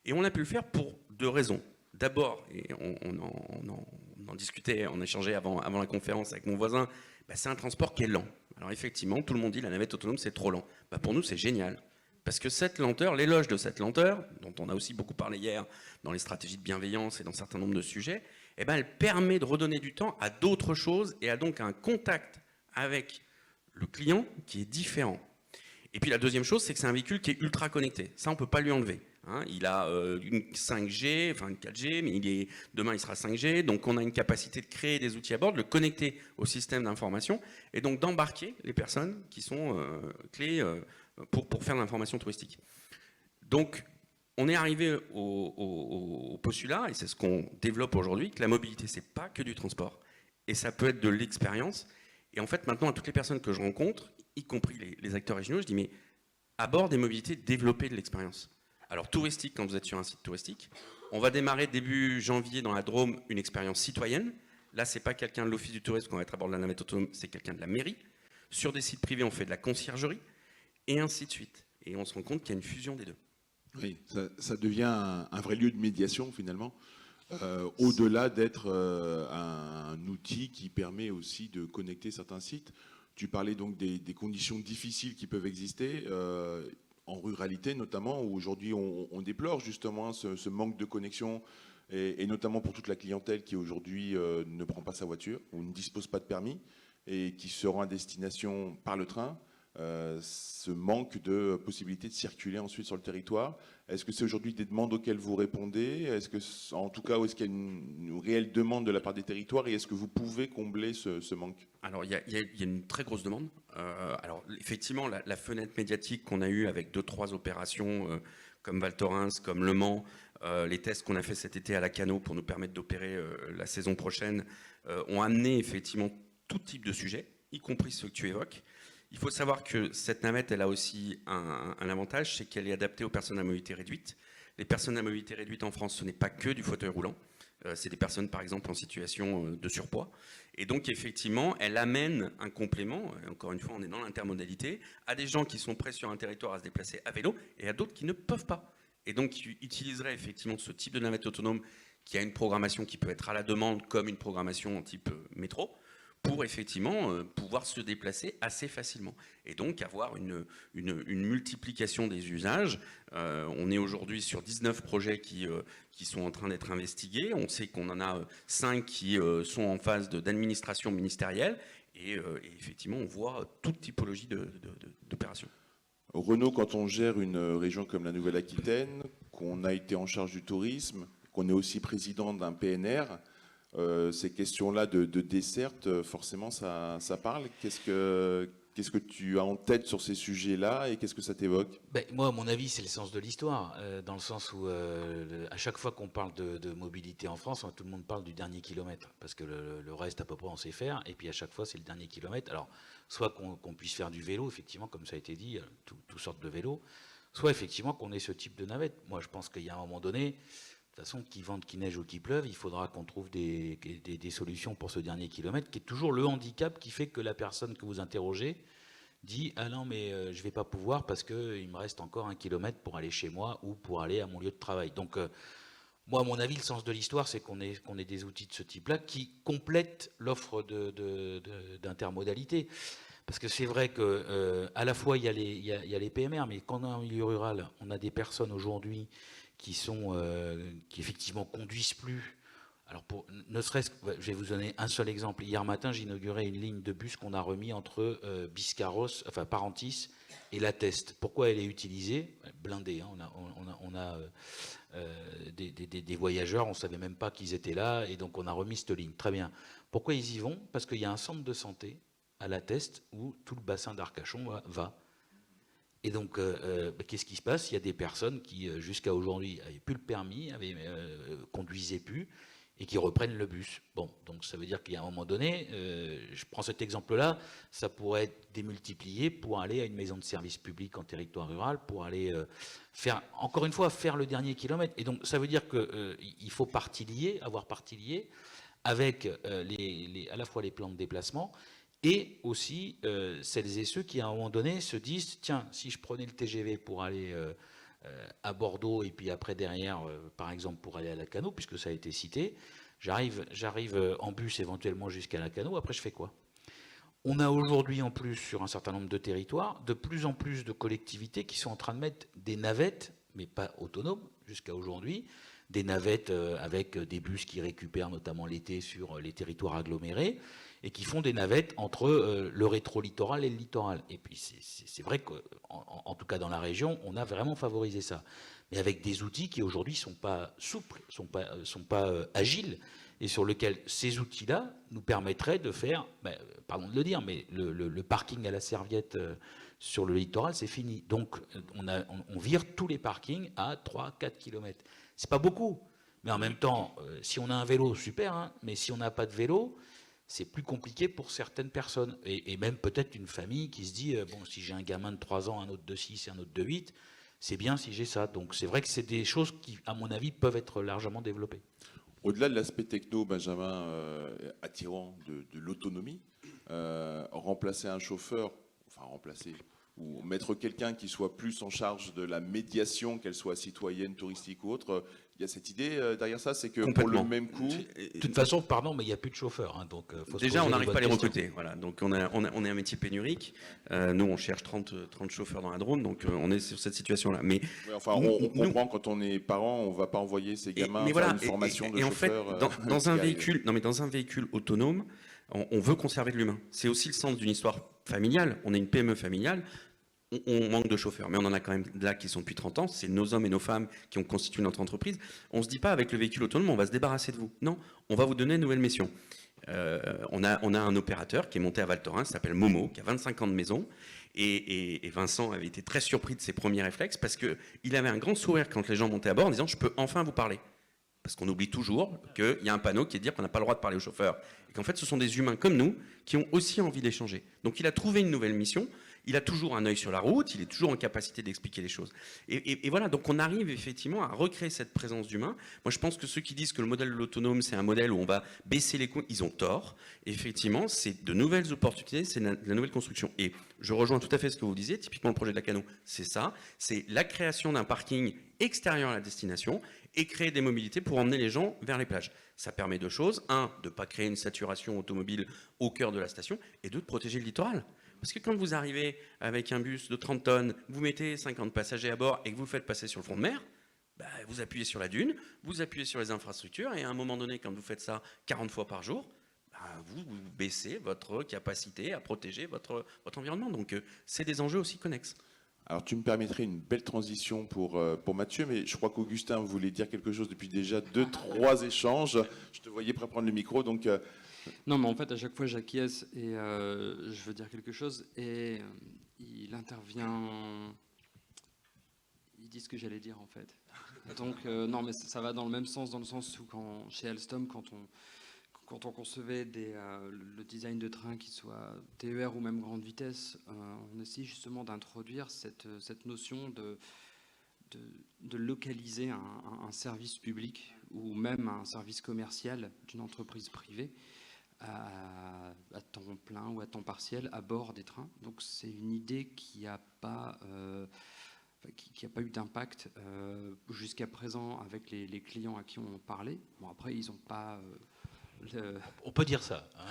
Et on a pu le faire pour 2 raisons. D'abord, et on en discutait, on échangeait avant la conférence avec mon voisin, c'est un transport qui est lent. Alors effectivement, tout le monde dit la navette autonome c'est trop lent. Pour nous c'est génial. Parce que cette lenteur, l'éloge de cette lenteur, dont on a aussi beaucoup parlé hier dans les stratégies de bienveillance et dans un certain nombre de sujets, elle permet de redonner du temps à d'autres choses et à donc un contact avec le client qui est différent. Et puis la deuxième chose, c'est que c'est un véhicule qui est ultra connecté. Ça, on ne peut pas lui enlever. Il a une 5G, enfin une 4G, mais demain il sera 5G. Donc on a une capacité de créer des outils à bord, de le connecter au système d'information et donc d'embarquer les personnes qui sont clés pour faire de l'information touristique. Donc on est arrivé au postulat, et c'est ce qu'on développe aujourd'hui, que la mobilité, c'est pas que du transport. Et ça peut être de l'expérience. Et en fait, maintenant, à toutes les personnes que je rencontre, y compris les acteurs régionaux, je dis, mais à bord des mobilités, développez de l'expérience. Alors, touristique, quand vous êtes sur un site touristique, on va démarrer début janvier dans la Drôme une expérience citoyenne. Là, c'est pas quelqu'un de l'Office du tourisme qu'on va être à bord de la navette autonome, c'est quelqu'un de la mairie. Sur des sites privés, on fait de la conciergerie, et ainsi de suite. Et on se rend compte qu'il y a une fusion des deux. Oui, ça devient un vrai lieu de médiation finalement, au-delà d'être un outil qui permet aussi de connecter certains sites. Tu parlais donc des conditions difficiles qui peuvent exister, en ruralité notamment, où aujourd'hui on déplore justement ce manque de connexion, et notamment pour toute la clientèle qui aujourd'hui ne prend pas sa voiture ou ne dispose pas de permis et qui se rend à destination par le train. Ce manque de possibilité de circuler ensuite sur le territoire. Est-ce que c'est aujourd'hui des demandes auxquelles vous répondez? Est-ce que, en tout cas, est-ce qu'il y a une réelle demande de la part des territoires, et est-ce que vous pouvez combler ce manque? Alors, il y a une très grosse demande. Alors, effectivement, la fenêtre médiatique qu'on a eue avec 2-3 opérations comme Val Thorens, comme Le Mans, les tests qu'on a fait cet été à la Cano pour nous permettre d'opérer la saison prochaine, ont amené effectivement tout type de sujets, y compris ceux que tu évoques. Il faut savoir que cette navette, elle a aussi un avantage, c'est qu'elle est adaptée aux personnes à mobilité réduite. Les personnes à mobilité réduite en France, ce n'est pas que du fauteuil roulant. C'est des personnes, par exemple, en situation de surpoids. Et donc, effectivement, elle amène un complément, et encore une fois, on est dans l'intermodalité, à des gens qui sont prêts sur un territoire à se déplacer à vélo, et à d'autres qui ne peuvent pas. Et donc, qui utiliseraient effectivement ce type de navette autonome, qui a une programmation qui peut être à la demande, comme une programmation en type métro, pour effectivement pouvoir se déplacer assez facilement. Et donc avoir une multiplication des usages. On est aujourd'hui sur 19 projets qui sont en train d'être investigués. On sait qu'on en a 5 qui sont en phase d'administration ministérielle. Et effectivement, on voit toute typologie d'opérations. Renaud, quand on gère une région comme la Nouvelle-Aquitaine, qu'on a été en charge du tourisme, qu'on est aussi président d'un PNR, ces questions-là de desserte, forcément, ça parle. Qu'est-ce que tu as en tête sur ces sujets-là, et qu'est-ce que ça t'évoque? Moi, à mon avis, c'est le sens de l'histoire, dans le sens où à chaque fois qu'on parle de mobilité en France, tout le monde parle du dernier kilomètre, parce que le reste, à peu près, on sait faire, et puis à chaque fois, c'est le dernier kilomètre. Alors, soit qu'on puisse faire du vélo, effectivement, comme ça a été dit, toutes sortes de vélos, soit effectivement qu'on ait ce type de navette. Moi, je pense qu'il y a un moment donné, de toute façon, qu'il vente, qu'il neige ou qu'il pleuve, il faudra qu'on trouve des solutions pour ce dernier kilomètre, qui est toujours le handicap qui fait que la personne que vous interrogez dit « Ah non, mais je ne vais pas pouvoir parce qu'il me reste encore 1 kilomètre pour aller chez moi ou pour aller à mon lieu de travail. » Donc, Moi, à mon avis, le sens de l'histoire, c'est qu'on ait des outils de ce type-là qui complètent l'offre d'intermodalité. Parce que c'est vrai qu'à la fois, il y a les PMR, mais quand on est en milieu rural, on a des personnes aujourd'hui qui effectivement conduisent plus. Alors, ne serait-ce que, je vais vous donner un seul exemple. Hier matin, j'inaugurais une ligne de bus qu'on a remis entre Biscarrosse, enfin Parentis et La Teste. Pourquoi elle est utilisée? Blindée, hein. On a des voyageurs, on ne savait même pas qu'ils étaient là, et donc on a remis cette ligne. Très bien. Pourquoi ils y vont? Parce qu'il y a un centre de santé à La Teste où tout le bassin d'Arcachon va. Et donc, qu'est-ce qui se passe? Il y a des personnes qui, jusqu'à aujourd'hui, n'avaient plus le permis, conduisaient plus, et qui reprennent le bus. Bon, donc ça veut dire qu'il y a un moment donné, je prends cet exemple-là, ça pourrait être démultiplié pour aller à une maison de service public en territoire rural, pour aller encore une fois, faire le dernier kilomètre. Et donc, ça veut dire qu'il faut avoir partie liée avec à la fois les plans de déplacement et aussi celles et ceux qui, à un moment donné, se disent, tiens, si je prenais le TGV pour aller à Bordeaux et puis après derrière, par exemple, pour aller à Lacanau, puisque ça a été cité, j'arrive en bus éventuellement jusqu'à Lacanau, après je fais quoi? On a aujourd'hui en plus, sur un certain nombre de territoires, de plus en plus de collectivités qui sont en train de mettre des navettes, mais pas autonomes jusqu'à aujourd'hui, des navettes avec des bus qui récupèrent notamment l'été sur les territoires agglomérés, et qui font des navettes entre le rétro-littoral et le littoral. Et puis c'est vrai qu'en tout cas dans la région, on a vraiment favorisé ça. Mais avec des outils qui aujourd'hui ne sont pas souples, ne sont pas agiles, et sur lesquels ces outils-là nous permettraient de faire, pardon de le dire, mais le parking à la serviette sur le littoral, c'est fini. Donc on vire tous les parkings à 3-4 km. C'est pas beaucoup, mais en même temps, si on a un vélo, super, hein, mais si on n'a pas de vélo, c'est plus compliqué pour certaines personnes. Et même peut-être une famille qui se dit, bon, si j'ai un gamin de 3 ans, un autre de 6 et un autre de 8, c'est bien si j'ai ça. Donc c'est vrai que c'est des choses qui, à mon avis, peuvent être largement développées. Au-delà de l'aspect techno, Benjamin, attirant de l'autonomie, remplacer un chauffeur, enfin remplacer, ou mettre quelqu'un qui soit plus en charge de la médiation, qu'elle soit citoyenne, touristique ou autre, il y a cette idée derrière ça, c'est que pour le même coût... De toute façon, pardon, mais il n'y a plus de chauffeurs. Hein, donc faut déjà, on n'arrive pas à les questions. recruter. Voilà. Donc on est un métier pénurique. Nous, on cherche 30 chauffeurs dans la Drôme, donc on est sur cette situation-là. Mais ouais, enfin, on comprend quand on est parent, on ne va pas envoyer ses gamins faire une formation de chauffeur. En fait, dans un véhicule, non mais dans un véhicule autonome, on veut conserver de l'humain. C'est aussi le sens d'une histoire familiale. On est une PME familiale. On manque de chauffeurs, mais on en a quand même là qui sont depuis 30 ans. C'est nos hommes et nos femmes qui ont constitué notre entreprise. On ne se dit pas avec le véhicule autonome, on va se débarrasser de vous. Non, on va vous donner une nouvelle mission. On a un opérateur qui est monté à Val Thorens, qui s'appelle Momo, qui a 25 ans de maison. Et Vincent avait été très surpris de ses premiers réflexes parce qu'il avait un grand sourire quand les gens montaient à bord en disant « je peux enfin vous parler ». Parce qu'on oublie toujours qu'il y a un panneau qui est de dire qu'on n'a pas le droit de parler aux chauffeurs. Et qu'en fait, ce sont des humains comme nous qui ont aussi envie d'échanger. Donc il a trouvé une nouvelle mission. Il a toujours un œil sur la route, il est toujours en capacité d'expliquer les choses. Et voilà, donc on arrive effectivement à recréer cette présence d'humain. Moi, je pense que ceux qui disent que le modèle de l'autonome, c'est un modèle où on va baisser les coûts, ils ont tort. Effectivement, c'est de nouvelles opportunités, c'est de la nouvelle construction. Et je rejoins tout à fait ce que vous disiez, typiquement le projet de Lacanau, c'est ça, c'est la création d'un parking extérieur à la destination et créer des mobilités pour emmener les gens vers les plages. Ça permet deux choses. Un, de ne pas créer une saturation automobile au cœur de la station, et deux, de protéger le littoral. Parce que quand vous arrivez avec un bus de 30 tonnes, vous mettez 50 passagers à bord et que vous le faites passer sur le front de mer, vous appuyez sur la dune, vous appuyez sur les infrastructures, et à un moment donné, quand vous faites ça 40 fois par jour, vous baissez votre capacité à protéger votre environnement. Donc c'est des enjeux aussi connexes. Alors tu me permettrais une belle transition pour Mathieu, mais je crois qu'Augustin voulait dire quelque chose depuis déjà 2-3 échanges. Je te voyais prêt à prendre le micro, donc... Non, mais en fait, à chaque fois, j'acquiesce et je veux dire quelque chose et il intervient... Il dit ce que j'allais dire, en fait. Donc, non, mais ça va dans le même sens, dans le sens où chez Alstom, quand on concevait le design de train, qu'il soit TER ou même grande vitesse, on essaie justement d'introduire cette notion de localiser un service public ou même un service commercial d'une entreprise privée à temps plein ou à temps partiel à bord des trains. Donc c'est une idée qui n'a pas qui n'a pas eu d'impact jusqu'à présent avec les clients à qui on parlait. Bon, après, ils n'ont pas... On peut dire ça, hein,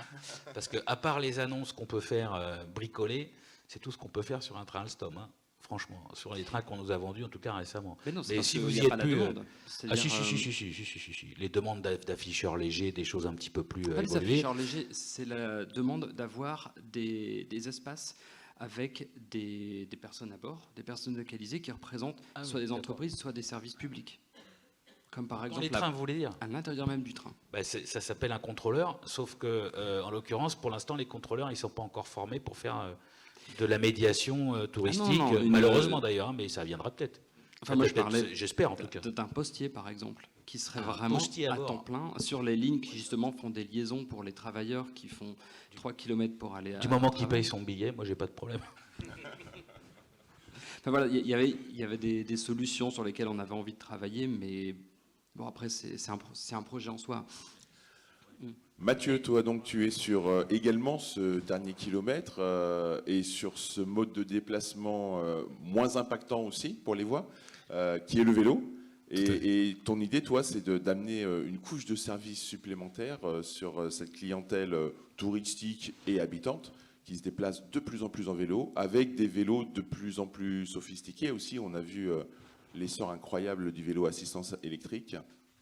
parce qu'à part les annonces qu'on peut faire bricoler, c'est tout ce qu'on peut faire sur un train Alstom, hein, franchement, sur les trains qu'on nous a vendus, en tout cas récemment. Mais non, c'est Mais parce si qu'il vous y y a êtes pas la plus... demande. Ah si, C'est-à-dire, si. Les demandes d'afficheurs légers, des choses un petit peu plus pas les évoluées. afficheurs légers, c'est la demande d'avoir des espaces avec des personnes à bord, des personnes localisées qui représentent Ah oui, soit des d'accord. entreprises, soit des services publics. Comme par Dans exemple les trains, vous voulez dire? à l'intérieur même du train. Bah, ça s'appelle un contrôleur, sauf que, en l'occurrence, pour l'instant, les contrôleurs, ils ne sont pas encore formés pour faire de la médiation touristique, non, malheureusement d'ailleurs, hein, mais ça viendra peut-être. Enfin, moi, je Peut-être, parlais j'espère en tout cas. d'un postier, par exemple, qui serait Un vraiment postier à à bord. temps plein sur les lignes qui, justement, font des liaisons pour les travailleurs qui font 3 km pour aller à Du moment qu'il travail. paye son billet, moi, j'ai pas de problème. Enfin, voilà, il y avait des solutions sur lesquelles on avait envie de travailler, mais bon, après, c'est un projet en soi. Mathieu, toi donc tu es sur également ce dernier kilomètre et sur ce mode de déplacement moins impactant aussi pour les voies, qui est le vélo. Et ton idée, toi, c'est d'amener une couche de service supplémentaire sur cette clientèle touristique et habitante qui se déplace de plus en plus en vélo, avec des vélos de plus en plus sophistiqués aussi. On a vu l'essor incroyable du vélo assistance électrique.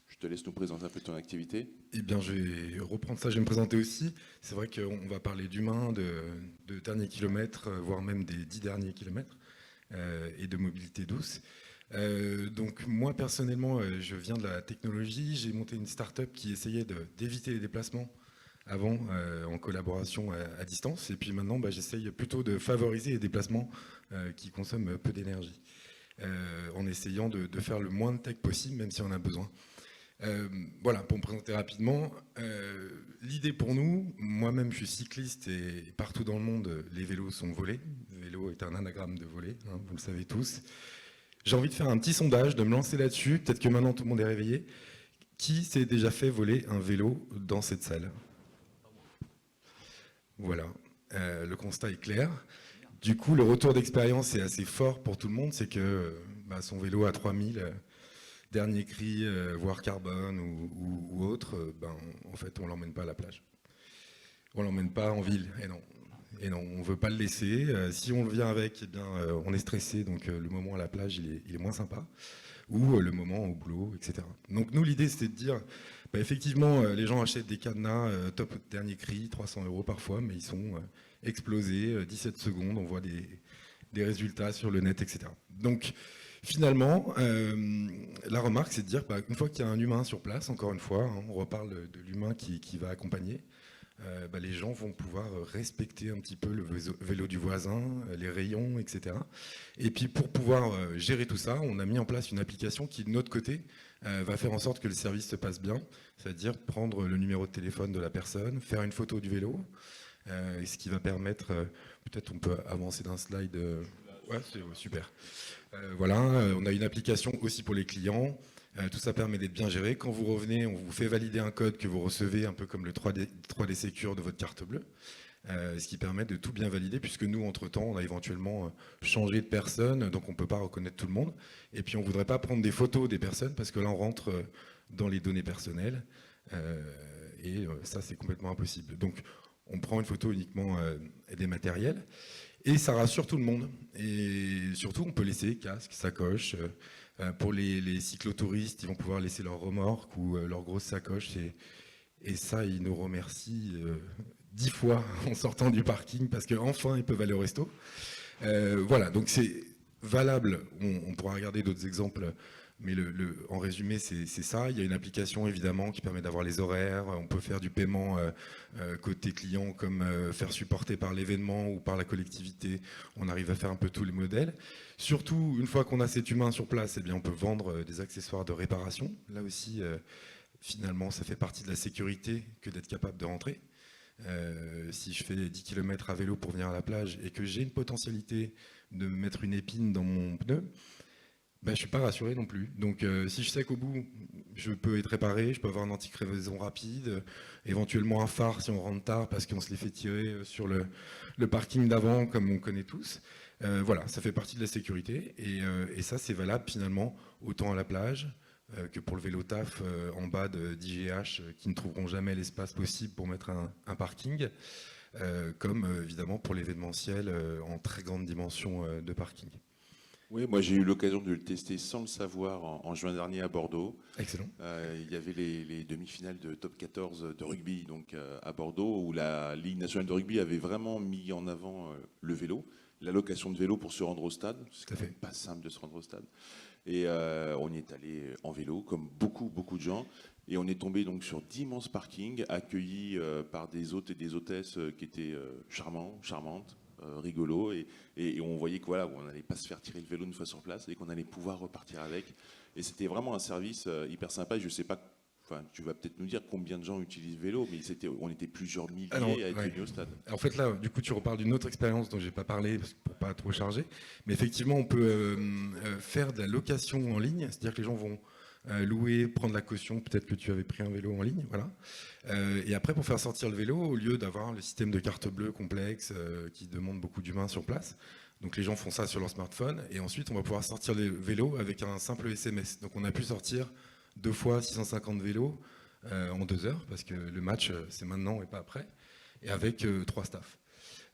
Je te laisse nous présenter un peu ton activité. Eh bien, je vais reprendre ça, je vais me présenter aussi. C'est vrai qu'on va parler d'humain, de derniers kilomètres, voire même des 10 derniers kilomètres, et de mobilité douce. Donc moi, personnellement, je viens de la technologie. J'ai monté une start-up qui essayait d'éviter les déplacements avant, en collaboration à distance. Et puis maintenant, j'essaye plutôt de favoriser les déplacements qui consomment peu d'énergie, en essayant de faire le moins de tech possible, même si on a besoin. Voilà, pour me présenter rapidement, l'idée pour nous, moi-même je suis cycliste et partout dans le monde les vélos sont volés. Le vélo est un anagramme de voler, hein, vous le savez tous. J'ai envie de faire un petit sondage, de me lancer là-dessus, peut-être que maintenant tout le monde est réveillé. Qui s'est déjà fait voler un vélo dans cette salle? Voilà, le constat est clair. Du coup, le retour d'expérience est assez fort pour tout le monde, c'est que son vélo à 3000... dernier cri, voire carbone ou autre, en fait, on l'emmène pas à la plage. On l'emmène pas en ville, et non, on veut pas le laisser. Si on le vient avec, eh bien, on est stressé, donc le moment à la plage, il est moins sympa, ou le moment au boulot, etc. Donc nous, l'idée, c'était de dire, effectivement, les gens achètent des cadenas top dernier cri, 300 € parfois, mais ils sont explosés, 17 secondes, on voit des résultats sur le net, etc. Donc, finalement, la remarque, c'est de dire une fois qu'il y a un humain sur place, encore une fois, hein, on reparle de l'humain qui va accompagner, les gens vont pouvoir respecter un petit peu le vélo du voisin, les rayons, etc. Et puis pour pouvoir gérer tout ça, on a mis en place une application qui, de notre côté, va faire en sorte que le service se passe bien, c'est-à-dire prendre le numéro de téléphone de la personne, faire une photo du vélo, ce qui va permettre, peut-être on peut avancer d'un slide, ouais, c'est super. Voilà, on a une application aussi pour les clients. Tout ça permet d'être bien géré. Quand vous revenez, on vous fait valider un code que vous recevez, un peu comme le 3D Secure de votre carte bleue, ce qui permet de tout bien valider, puisque nous, entre-temps, on a éventuellement changé de personne, donc on ne peut pas reconnaître tout le monde. Et puis, on ne voudrait pas prendre des photos des personnes, parce que là, on rentre dans les données personnelles, et ça, c'est complètement impossible. Donc, on prend une photo uniquement des matériels. Et ça rassure tout le monde. Et surtout, on peut laisser casque, sacoche. Pour les cyclotouristes, ils vont pouvoir laisser leur remorque ou leur grosse sacoche. Et ça, ils nous remercient 10 fois en sortant du parking parce qu'enfin, ils peuvent aller au resto. Voilà, donc c'est valable. On pourra regarder d'autres exemples. Mais en résumé, c'est ça. Il y a une application, évidemment, qui permet d'avoir les horaires. On peut faire du paiement côté client, comme faire supporter par l'événement ou par la collectivité. On arrive à faire un peu tous les modèles. Surtout, une fois qu'on a cet humain sur place, eh bien, on peut vendre des accessoires de réparation. Là aussi, finalement, ça fait partie de la sécurité que d'être capable de rentrer. Si je fais 10 km à vélo pour venir à la plage et que j'ai une potentialité de mettre une épine dans mon pneu, je ne suis pas rassuré non plus. Donc si je sais qu'au bout, je peux être réparé, je peux avoir une anti-crevaison rapide, éventuellement un phare si on rentre tard parce qu'on se les fait tirer sur le parking d'avant, comme on connaît tous. Voilà, ça fait partie de la sécurité. Et ça, c'est valable finalement autant à la plage que pour le vélo taf en bas d'IGH qui ne trouveront jamais l'espace possible pour mettre un parking, comme évidemment pour l'événementiel en très grande dimension de parking. Oui, moi j'ai eu l'occasion de le tester sans le savoir en juin dernier à Bordeaux. Excellent. Il y avait les demi-finales de top 14 de rugby donc, à Bordeaux, où la Ligue nationale de rugby avait vraiment mis en avant le vélo, la location de vélo pour se rendre au stade. C'est quand même pas simple de se rendre au stade. Et on y est allé en vélo, comme beaucoup de gens. Et on est tombé donc sur d'immenses parkings, accueillis par des hôtes et des hôtesses qui étaient charmants, charmantes. Rigolo et on voyait que voilà, on n'allait pas se faire tirer le vélo une fois sur place et qu'on allait pouvoir repartir avec, et c'était vraiment un service hyper sympa. Je sais pas, enfin tu vas peut-être nous dire combien de gens utilisent le vélo, mais on était plusieurs milliers à être venus au stade. En fait là du coup tu reparles d'une autre expérience dont j'ai pas parlé parce que pour pas trop charger, mais effectivement on peut faire de la location en ligne, c'est-à-dire que les gens vont louer, prendre la caution, peut-être que tu avais pris un vélo en ligne, voilà. Et après, pour faire sortir le vélo, au lieu d'avoir le système de carte bleue complexe qui demande beaucoup d'humains sur place, donc les gens font ça sur leur smartphone, et ensuite on va pouvoir sortir les vélos avec un simple SMS. Donc on a pu sortir 2 fois 650 vélos en 2 heures, parce que le match c'est maintenant et pas après, et avec 3 staffs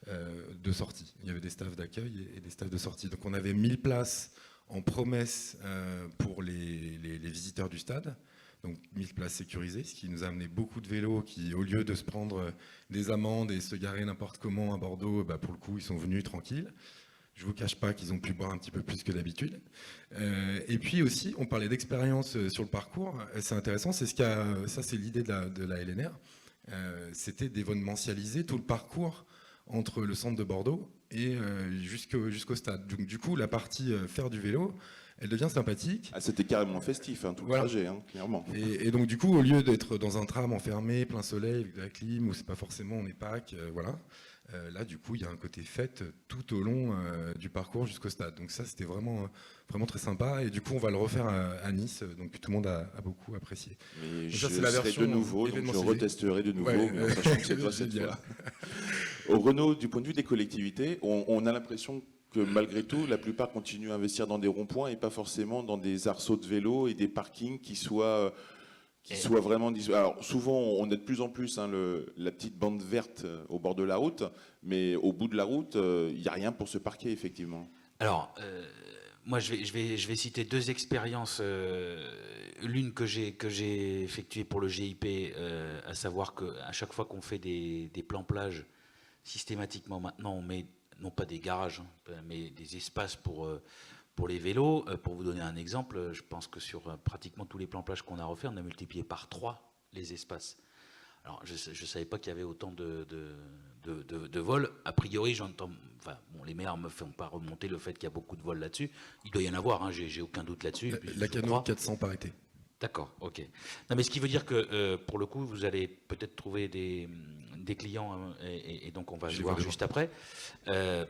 de sortie. Il y avait des staffs d'accueil et des staffs de sortie. Donc on avait 1000 places en promesse pour les visiteurs du stade, donc 1000 places sécurisées, ce qui nous a amené beaucoup de vélos qui, au lieu de se prendre des amendes et se garer n'importe comment à Bordeaux, pour le coup, ils sont venus tranquilles. Je ne vous cache pas qu'ils ont pu boire un petit peu plus que d'habitude. Et puis aussi, on parlait d'expérience sur le parcours. C'est intéressant, ça c'est l'idée de la LNR. C'était d'événementialiser tout le parcours entre le centre de Bordeaux et jusqu'au stade. Donc, du coup, la partie faire du vélo, elle devient sympathique. Ah, c'était carrément festif, tout le trajet, clairement. Et donc, du coup, au lieu d'être dans un tram enfermé, plein soleil, avec de la clim, où c'est pas forcément on est Pâques, voilà. Là, du coup, il y a un côté fête tout au long du parcours jusqu'au stade. Donc ça, c'était vraiment très sympa. Et du coup, on va le refaire à Nice. Donc tout le monde a beaucoup apprécié. Mais donc, ça, je c'est la serai version de nouveau, donc je retesterai de nouveau, mais en sachant que c'est toi cette fois. Au Renault, du point de vue des collectivités, on a l'impression que malgré tout, la plupart continuent à investir dans des ronds-points et pas forcément dans des arceaux de vélo et des parkings qui soient vraiment... Alors souvent, on a de plus en plus la petite bande verte au bord de la route, mais au bout de la route, il n'y a rien pour se parquer, effectivement. Alors, moi, je vais citer 2 expériences. L'une que j'ai effectuée pour le GIP, à savoir qu'à chaque fois qu'on fait des plans plage, systématiquement maintenant, on met non pas des garages, mais des espaces pour les vélos. Pour vous donner un exemple, je pense que sur pratiquement tous les plans plage qu'on a refaits, on a multiplié par 3 les espaces. Alors, je ne savais pas qu'il y avait autant de vols. A priori, j'entends. Enfin, bon, les maires ne me font pas remonter le fait qu'il y a beaucoup de vols là-dessus. Il doit y en avoir, j'ai aucun doute là-dessus. La Cano 400 par été. D'accord, ok. Non, mais ce qui veut dire que pour le coup, vous allez peut-être trouver des clients, et donc on va se voir juste après,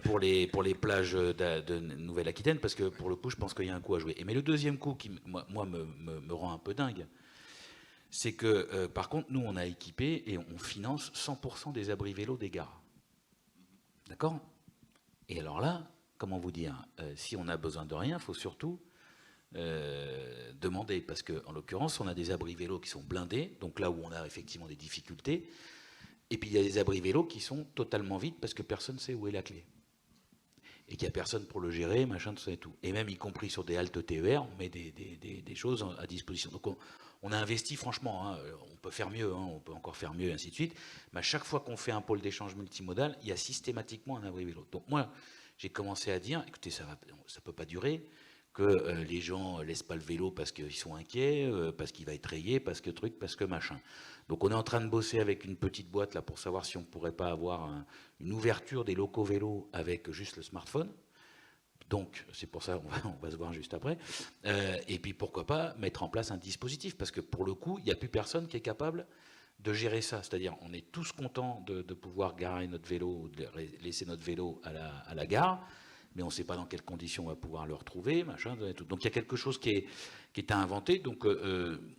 pour les plages de Nouvelle-Aquitaine, parce que pour le coup, je pense qu'il y a un coup à jouer. Mais le deuxième coup qui, moi me rend un peu dingue, c'est que, par contre, nous, on a équipé et on finance 100% des abris vélos des gares. D'accord ? Et alors là, comment vous dire, si on a besoin de rien, il faut surtout demander, parce qu'en l'occurrence, on a des abris vélos qui sont blindés, donc là où on a effectivement des difficultés, et puis il y a des abris vélos qui sont totalement vides parce que personne ne sait où est la clé. Et qu'il n'y a personne pour le gérer, machin, tout ça et tout. Et même y compris sur des haltes TER, on met des choses à disposition. Donc on a investi franchement, on peut faire mieux, on peut encore faire mieux, et ainsi de suite. Mais à chaque fois qu'on fait un pôle d'échange multimodal, il y a systématiquement un abri vélo. Donc moi, j'ai commencé à dire, écoutez, ça ne peut pas durer, que les gens ne laissent pas le vélo parce qu'ils sont inquiets, parce qu'il va être rayé, parce que truc, parce que machin. Donc on est en train de bosser avec une petite boîte là pour savoir si on ne pourrait pas avoir une ouverture des locaux vélos avec juste le smartphone. Donc c'est pour ça, on va se voir juste après. Et puis pourquoi pas mettre en place un dispositif, parce que pour le coup, il n'y a plus personne qui est capable de gérer ça. C'est-à-dire on est tous contents de pouvoir garer notre vélo, de laisser notre vélo à la gare, mais on ne sait pas dans quelles conditions on va pouvoir le retrouver, machin. Tout. Donc il y a quelque chose qui est à inventer. Donc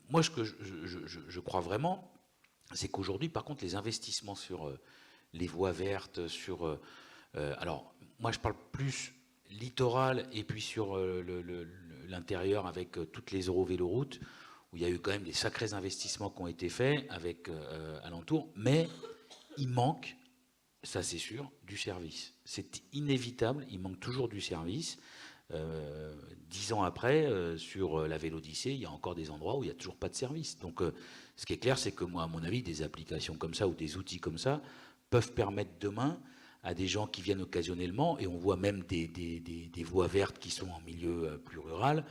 moi, ce que je crois vraiment, c'est qu'aujourd'hui, par contre, les investissements sur les voies vertes, sur... alors, moi, je parle plus littoral et puis sur l'intérieur avec toutes les eurovéloroutes, où il y a eu quand même des sacrés investissements qui ont été faits avec alentour, mais il manque, ça c'est sûr, du service. C'est inévitable, il manque toujours du service. 10 ans après, sur la Vélodyssée, il y a encore des endroits où il n'y a toujours pas de service. Donc, ce qui est clair, c'est que moi, à mon avis, des applications comme ça ou des outils comme ça peuvent permettre demain à des gens qui viennent occasionnellement, et on voit même des voies vertes qui sont en milieu plus rural,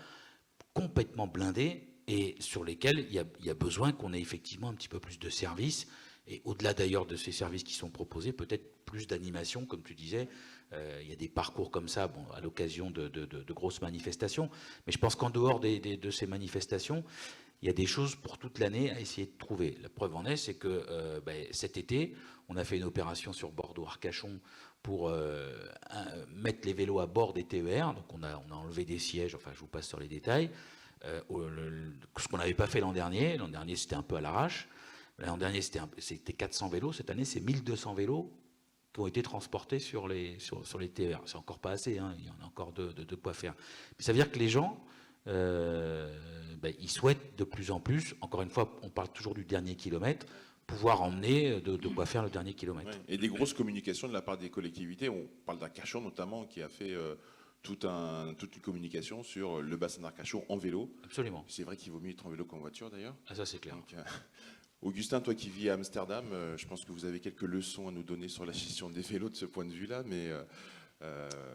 complètement blindées, et sur lesquelles il y a besoin qu'on ait effectivement un petit peu plus de services, et au-delà d'ailleurs de ces services qui sont proposés, peut-être plus d'animation, comme tu disais. Il y a des parcours comme ça, bon, à l'occasion de grosses manifestations, mais je pense qu'en dehors de ces manifestations, il y a des choses pour toute l'année à essayer de trouver. La preuve en est, c'est que cet été, on a fait une opération sur Bordeaux-Arcachon pour mettre les vélos à bord des TER. Donc on a enlevé des sièges, enfin je vous passe sur les détails. Ce qu'on n'avait pas fait l'an dernier. L'an dernier, c'était un peu à l'arrache. L'an dernier, c'était 400 vélos. Cette année, c'est 1200 vélos qui ont été transportés sur les TER. C'est encore pas assez, hein. Il y en a encore de quoi faire. Mais ça veut dire que les gens... ils souhaitent de plus en plus, encore une fois, on parle toujours du dernier kilomètre, pouvoir emmener de quoi faire le dernier kilomètre. Ouais. Et des grosses communications de la part des collectivités. On parle d'Arcachon notamment, qui a fait toute une communication sur le bassin d'Arcachon en vélo. Absolument. C'est vrai qu'il vaut mieux être en vélo qu'en voiture d'ailleurs. Ah, ça c'est clair. Donc, Augustin, toi qui vis à Amsterdam, je pense que vous avez quelques leçons à nous donner sur la gestion des vélos de ce point de vue-là, mais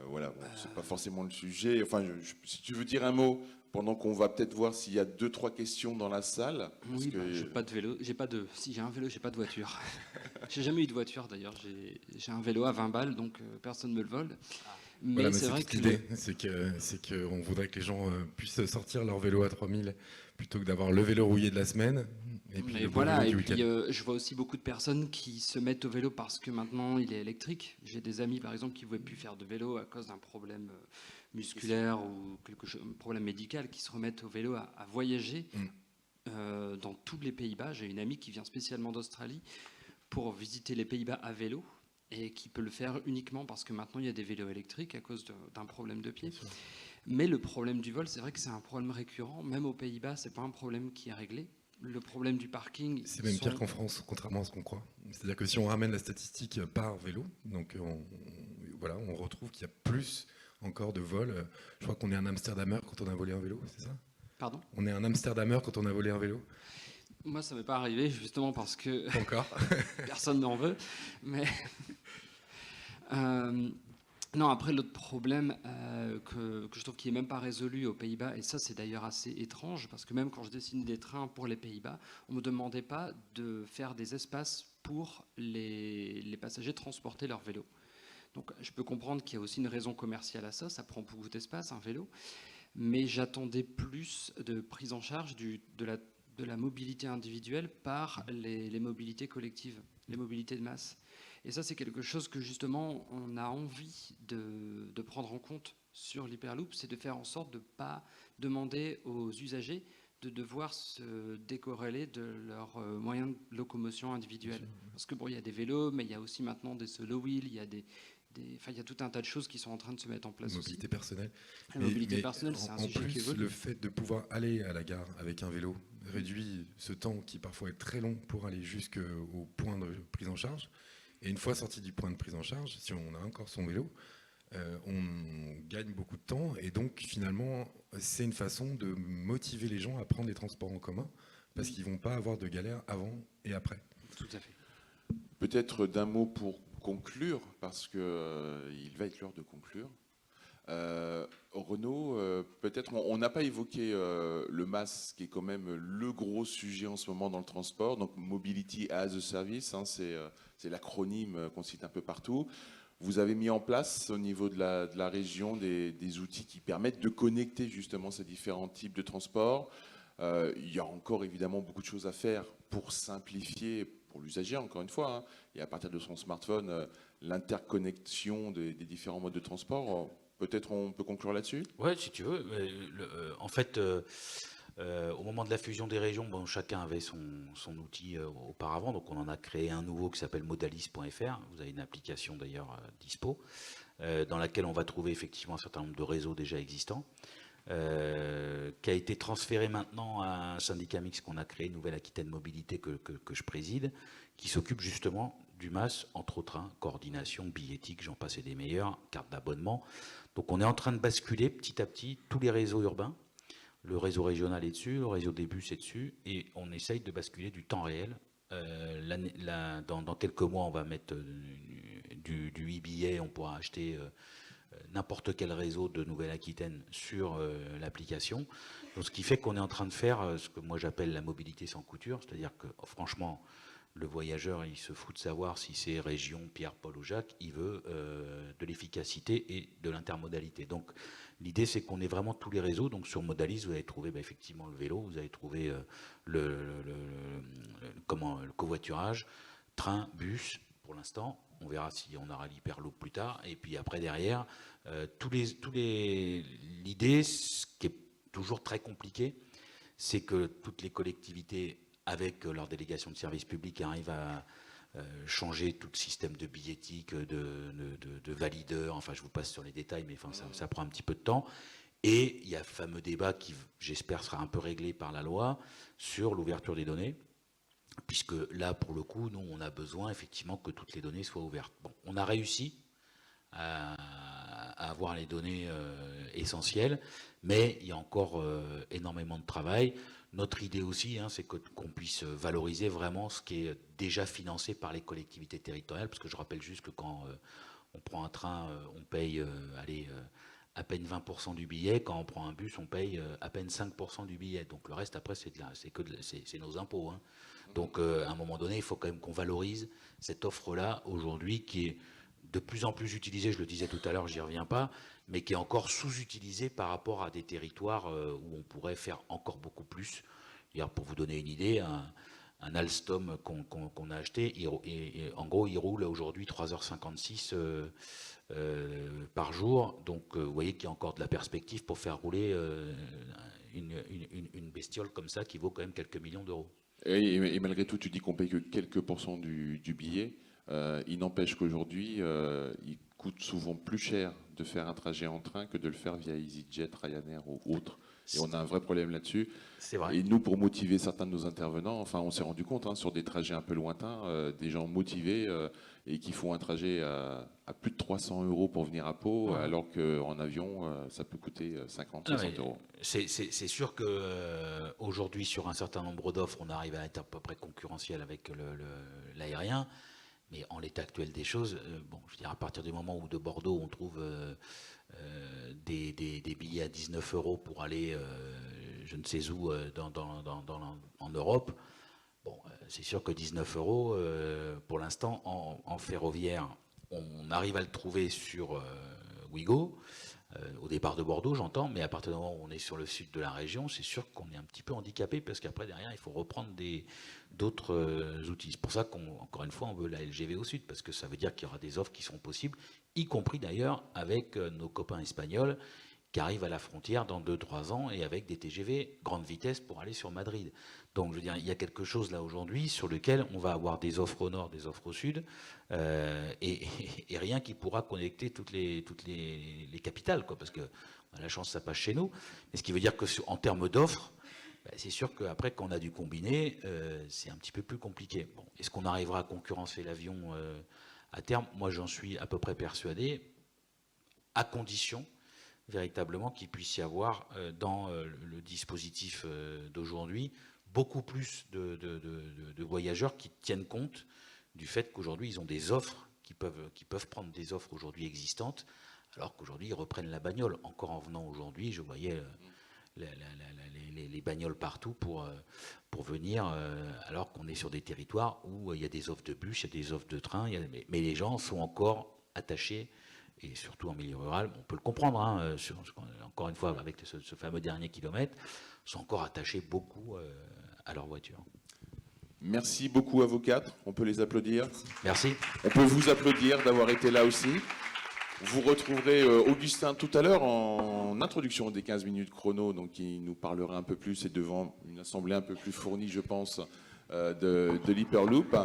voilà, bon, c'est pas forcément le sujet. Enfin, si tu veux dire un mot, pendant qu'on va peut-être voir s'il y a 2-3 questions dans la salle. Oui, j'ai pas de vélo, si j'ai un vélo, j'ai pas de voiture. J'ai jamais eu de voiture d'ailleurs. J'ai un vélo à 20 balles, donc personne me le vole. Mais Voilà, c'est vrai que l'idée, c'est qu'on voudrait que les gens puissent sortir leur vélo à 3000 plutôt que d'avoir le vélo rouillé de la semaine. Et puis, voilà, et du puis week-end. je vois aussi beaucoup de personnes qui se mettent au vélo parce que maintenant il est électrique. J'ai des amis par exemple qui ne pouvaient plus faire de vélo à cause d'un problème musculaire ou un problème médical, qui se remettent au vélo à voyager dans tous les Pays-Bas. J'ai une amie qui vient spécialement d'Australie pour visiter les Pays-Bas à vélo et qui peut le faire uniquement parce que maintenant il y a des vélos électriques à cause d'un problème de pied. Mais le problème du vol, c'est vrai que c'est un problème récurrent. Même aux Pays-Bas, c'est pas un problème qui est réglé. Le problème du parking... C'est même pire qu'en France, contrairement à ce qu'on croit. C'est-à-dire que si on ramène la statistique par vélo, donc on retrouve qu'il y a plus encore de vols. Je crois qu'on est un Amsterdammer quand on a volé un vélo, c'est ça ? Pardon ? On est un Amsterdammer quand on a volé un vélo ? Moi, ça m'est pas arrivé, justement parce que Pas encore. personne n'en veut. Mais non, après, l'autre problème que je trouve qui n'est même pas résolu aux Pays-Bas, et ça, c'est d'ailleurs assez étrange, parce que même quand je dessinais des trains pour les Pays-Bas, on ne me demandait pas de faire des espaces pour les passagers transporter leur vélo. Donc, je peux comprendre qu'il y a aussi une raison commerciale à ça. Ça prend beaucoup d'espace, un vélo. Mais j'attendais plus de prise en charge de la mobilité individuelle par les mobilités collectives, les mobilités de masse. Et ça, c'est quelque chose que justement on a envie de prendre en compte sur l'Hyperloop, c'est de faire en sorte de ne pas demander aux usagers de devoir se décorréler de leurs moyens de locomotion individuels. Parce que bon, il y a des vélos, mais il y a aussi maintenant des solo wheels, il y a il y a tout un tas de choses qui sont en train de se mettre en place. Mobilité personnelle. La mobilité personnelle, c'est un sujet qui évolue. Le fait de pouvoir aller à la gare avec un vélo réduit ce temps qui parfois est très long pour aller jusqu'au point de prise en charge. Et une fois sorti du point de prise en charge, si on a encore son vélo, on gagne beaucoup de temps. Et donc finalement, c'est une façon de motiver les gens à prendre les transports en commun parce qu'ils ne vont pas avoir de galère avant et après. Tout à fait. Peut-être d'un mot pour conclure, parce qu'il va être l'heure de conclure. Renaud, peut-être on n'a pas évoqué le MaaS, qui est quand même le gros sujet en ce moment dans le transport. Donc Mobility as a Service, hein, c'est l'acronyme qu'on cite un peu partout. Vous avez mis en place au niveau de la région des outils qui permettent de connecter justement ces différents types de transports. Il y a encore évidemment beaucoup de choses à faire pour simplifier, pour l'usager encore une fois, hein, et à partir de son smartphone, l'interconnexion des différents modes de transport. Peut-être on peut conclure là-dessus. Ouais, si tu veux. En fait, au moment de la fusion des régions, bon, chacun avait son outil auparavant. Donc, on en a créé un nouveau qui s'appelle modalis.fr. Vous avez une application d'ailleurs dispo, dans laquelle on va trouver effectivement un certain nombre de réseaux déjà existants, qui a été transféré maintenant à un syndicat mixte qu'on a créé, Nouvelle-Aquitaine Mobilité, que je préside, qui s'occupe justement du MAS, entre autres, coordination, billettique, j'en passe et des meilleurs, carte d'abonnement. Donc on est en train de basculer petit à petit tous les réseaux urbains. Le réseau régional est dessus, le réseau des bus est dessus, et on essaye de basculer du temps réel. Dans quelques mois, on va mettre du e-billet, on pourra acheter n'importe quel réseau de Nouvelle-Aquitaine sur l'application. Donc, ce qui fait qu'on est en train de faire ce que moi j'appelle la mobilité sans couture, c'est-à-dire que franchement, le voyageur, il se fout de savoir si c'est région, Pierre, Paul ou Jacques, il veut de l'efficacité et de l'intermodalité. Donc l'idée, c'est qu'on ait vraiment tous les réseaux. Donc sur Modalis, vous allez trouver effectivement le vélo, vous allez trouver le covoiturage, train, bus, pour l'instant. On verra si on aura l'hyperloop plus tard. Et puis après, derrière, l'idée, ce qui est toujours très compliqué, c'est que toutes les collectivités, avec leur délégation de services publics, arrivent à changer tout le système de billettique, de valideurs. Enfin, je vous passe sur les détails, mais enfin, ça prend un petit peu de temps. Et il y a le fameux débat qui, j'espère, sera un peu réglé par la loi sur l'ouverture des données. Puisque là, pour le coup, nous, on a besoin effectivement que toutes les données soient ouvertes. Bon, on a réussi à avoir les données essentielles, mais il y a encore énormément de travail. Notre idée aussi, c'est qu'on puisse valoriser vraiment ce qui est déjà financé par les collectivités territoriales, parce que je rappelle juste que quand on prend un train, on paye à peine 20% du billet. Quand on prend un bus, on paye à peine 5% du billet. Donc le reste, après, c'est nos impôts. Donc à un moment donné, il faut quand même qu'on valorise cette offre-là aujourd'hui qui est de plus en plus utilisée, je le disais tout à l'heure, j'y reviens pas, mais qui est encore sous-utilisée par rapport à des territoires où on pourrait faire encore beaucoup plus. Hier, pour vous donner une idée, un Alstom qu'on a acheté, en gros, il roule aujourd'hui 3h56 par jour. Donc vous voyez qu'il y a encore de la perspective pour faire rouler une bestiole comme ça qui vaut quand même quelques millions d'euros. Et malgré tout, tu dis qu'on paye que quelques pourcents du billet. Il n'empêche qu'aujourd'hui, il coûte souvent plus cher de faire un trajet en train que de le faire via EasyJet, Ryanair ou autre. Et on a un vrai problème là-dessus. C'est vrai. Et nous, pour motiver certains de nos intervenants, enfin, on s'est rendu compte sur des trajets un peu lointains, des gens motivés et qui font un trajet à plus de 300 € pour venir à Pau, alors qu'en avion, ça peut coûter 50, 60 €. C'est sûr qu'aujourd'hui, sur un certain nombre d'offres, on arrive à être à peu près concurrentiel avec l'aérien. Mais en l'état actuel des choses, je veux dire, à partir du moment où de Bordeaux, on trouve des billets à 19 € pour aller je ne sais où en Europe, c'est sûr que 19 €, pour l'instant, en ferroviaire, on arrive à le trouver sur Ouigo, au départ de Bordeaux, j'entends, mais à partir du moment où on est sur le sud de la région, c'est sûr qu'on est un petit peu handicapé, parce qu'après, derrière, il faut reprendre d'autres outils. C'est pour ça qu'encore une fois, on veut la LGV au sud, parce que ça veut dire qu'il y aura des offres qui seront possibles, y compris d'ailleurs avec nos copains espagnols qui arrivent à la frontière dans 2-3 ans et avec des TGV grande vitesse pour aller sur Madrid. Donc, je veux dire, il y a quelque chose là aujourd'hui sur lequel on va avoir des offres au nord, des offres au sud, et rien qui pourra connecter toutes les capitales, parce que on a la chance, ça passe chez nous. Mais ce qui veut dire qu'en termes d'offres, c'est sûr qu'après, quand on a dû combiner, c'est un petit peu plus compliqué. Est-ce qu'on arrivera à concurrencer l'avion à terme? Moi, j'en suis à peu près persuadé, à condition véritablement qu'il puisse y avoir dans le dispositif d'aujourd'hui beaucoup plus de voyageurs qui tiennent compte du fait qu'aujourd'hui ils ont des offres, qui peuvent prendre des offres aujourd'hui existantes, alors qu'aujourd'hui ils reprennent la bagnole. Encore en venant aujourd'hui, je voyais les bagnoles partout pour venir, alors qu'on est sur des territoires où il y a des offres de bus, il y a des offres de train, mais les gens sont encore attachés. Et surtout en milieu rural, on peut le comprendre, encore une fois, avec ce fameux dernier kilomètre, sont encore attachés beaucoup à leur voiture. Merci beaucoup à vous quatre, on peut les applaudir. Merci. On peut vous applaudir d'avoir été là aussi. Vous retrouverez Augustin tout à l'heure en introduction des 15 minutes chrono, donc il nous parlera un peu plus et devant une assemblée un peu plus fournie, je pense, de l'Hyperloop.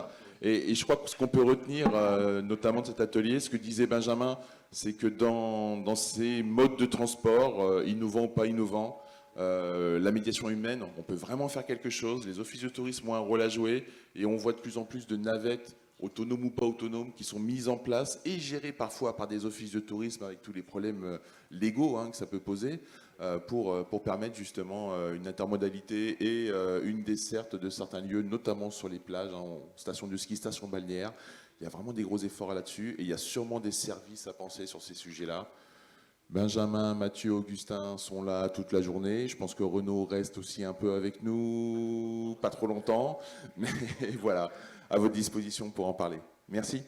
Et je crois que ce qu'on peut retenir, notamment de cet atelier, ce que disait Benjamin, c'est que dans ces modes de transport, innovants ou pas innovants, la médiation humaine, on peut vraiment faire quelque chose. Les offices de tourisme ont un rôle à jouer et on voit de plus en plus de navettes, autonomes ou pas autonomes, qui sont mises en place et gérées parfois par des offices de tourisme avec tous les problèmes légaux que ça peut poser pour permettre justement une intermodalité et une desserte de certains lieux, notamment sur les plages, stations de ski, stations balnéaires. Il y a vraiment des gros efforts là-dessus et il y a sûrement des services à penser sur ces sujets-là. Benjamin, Mathieu, Augustin sont là toute la journée. Je pense que Renaud reste aussi un peu avec nous, pas trop longtemps, mais voilà, à votre disposition pour en parler. Merci.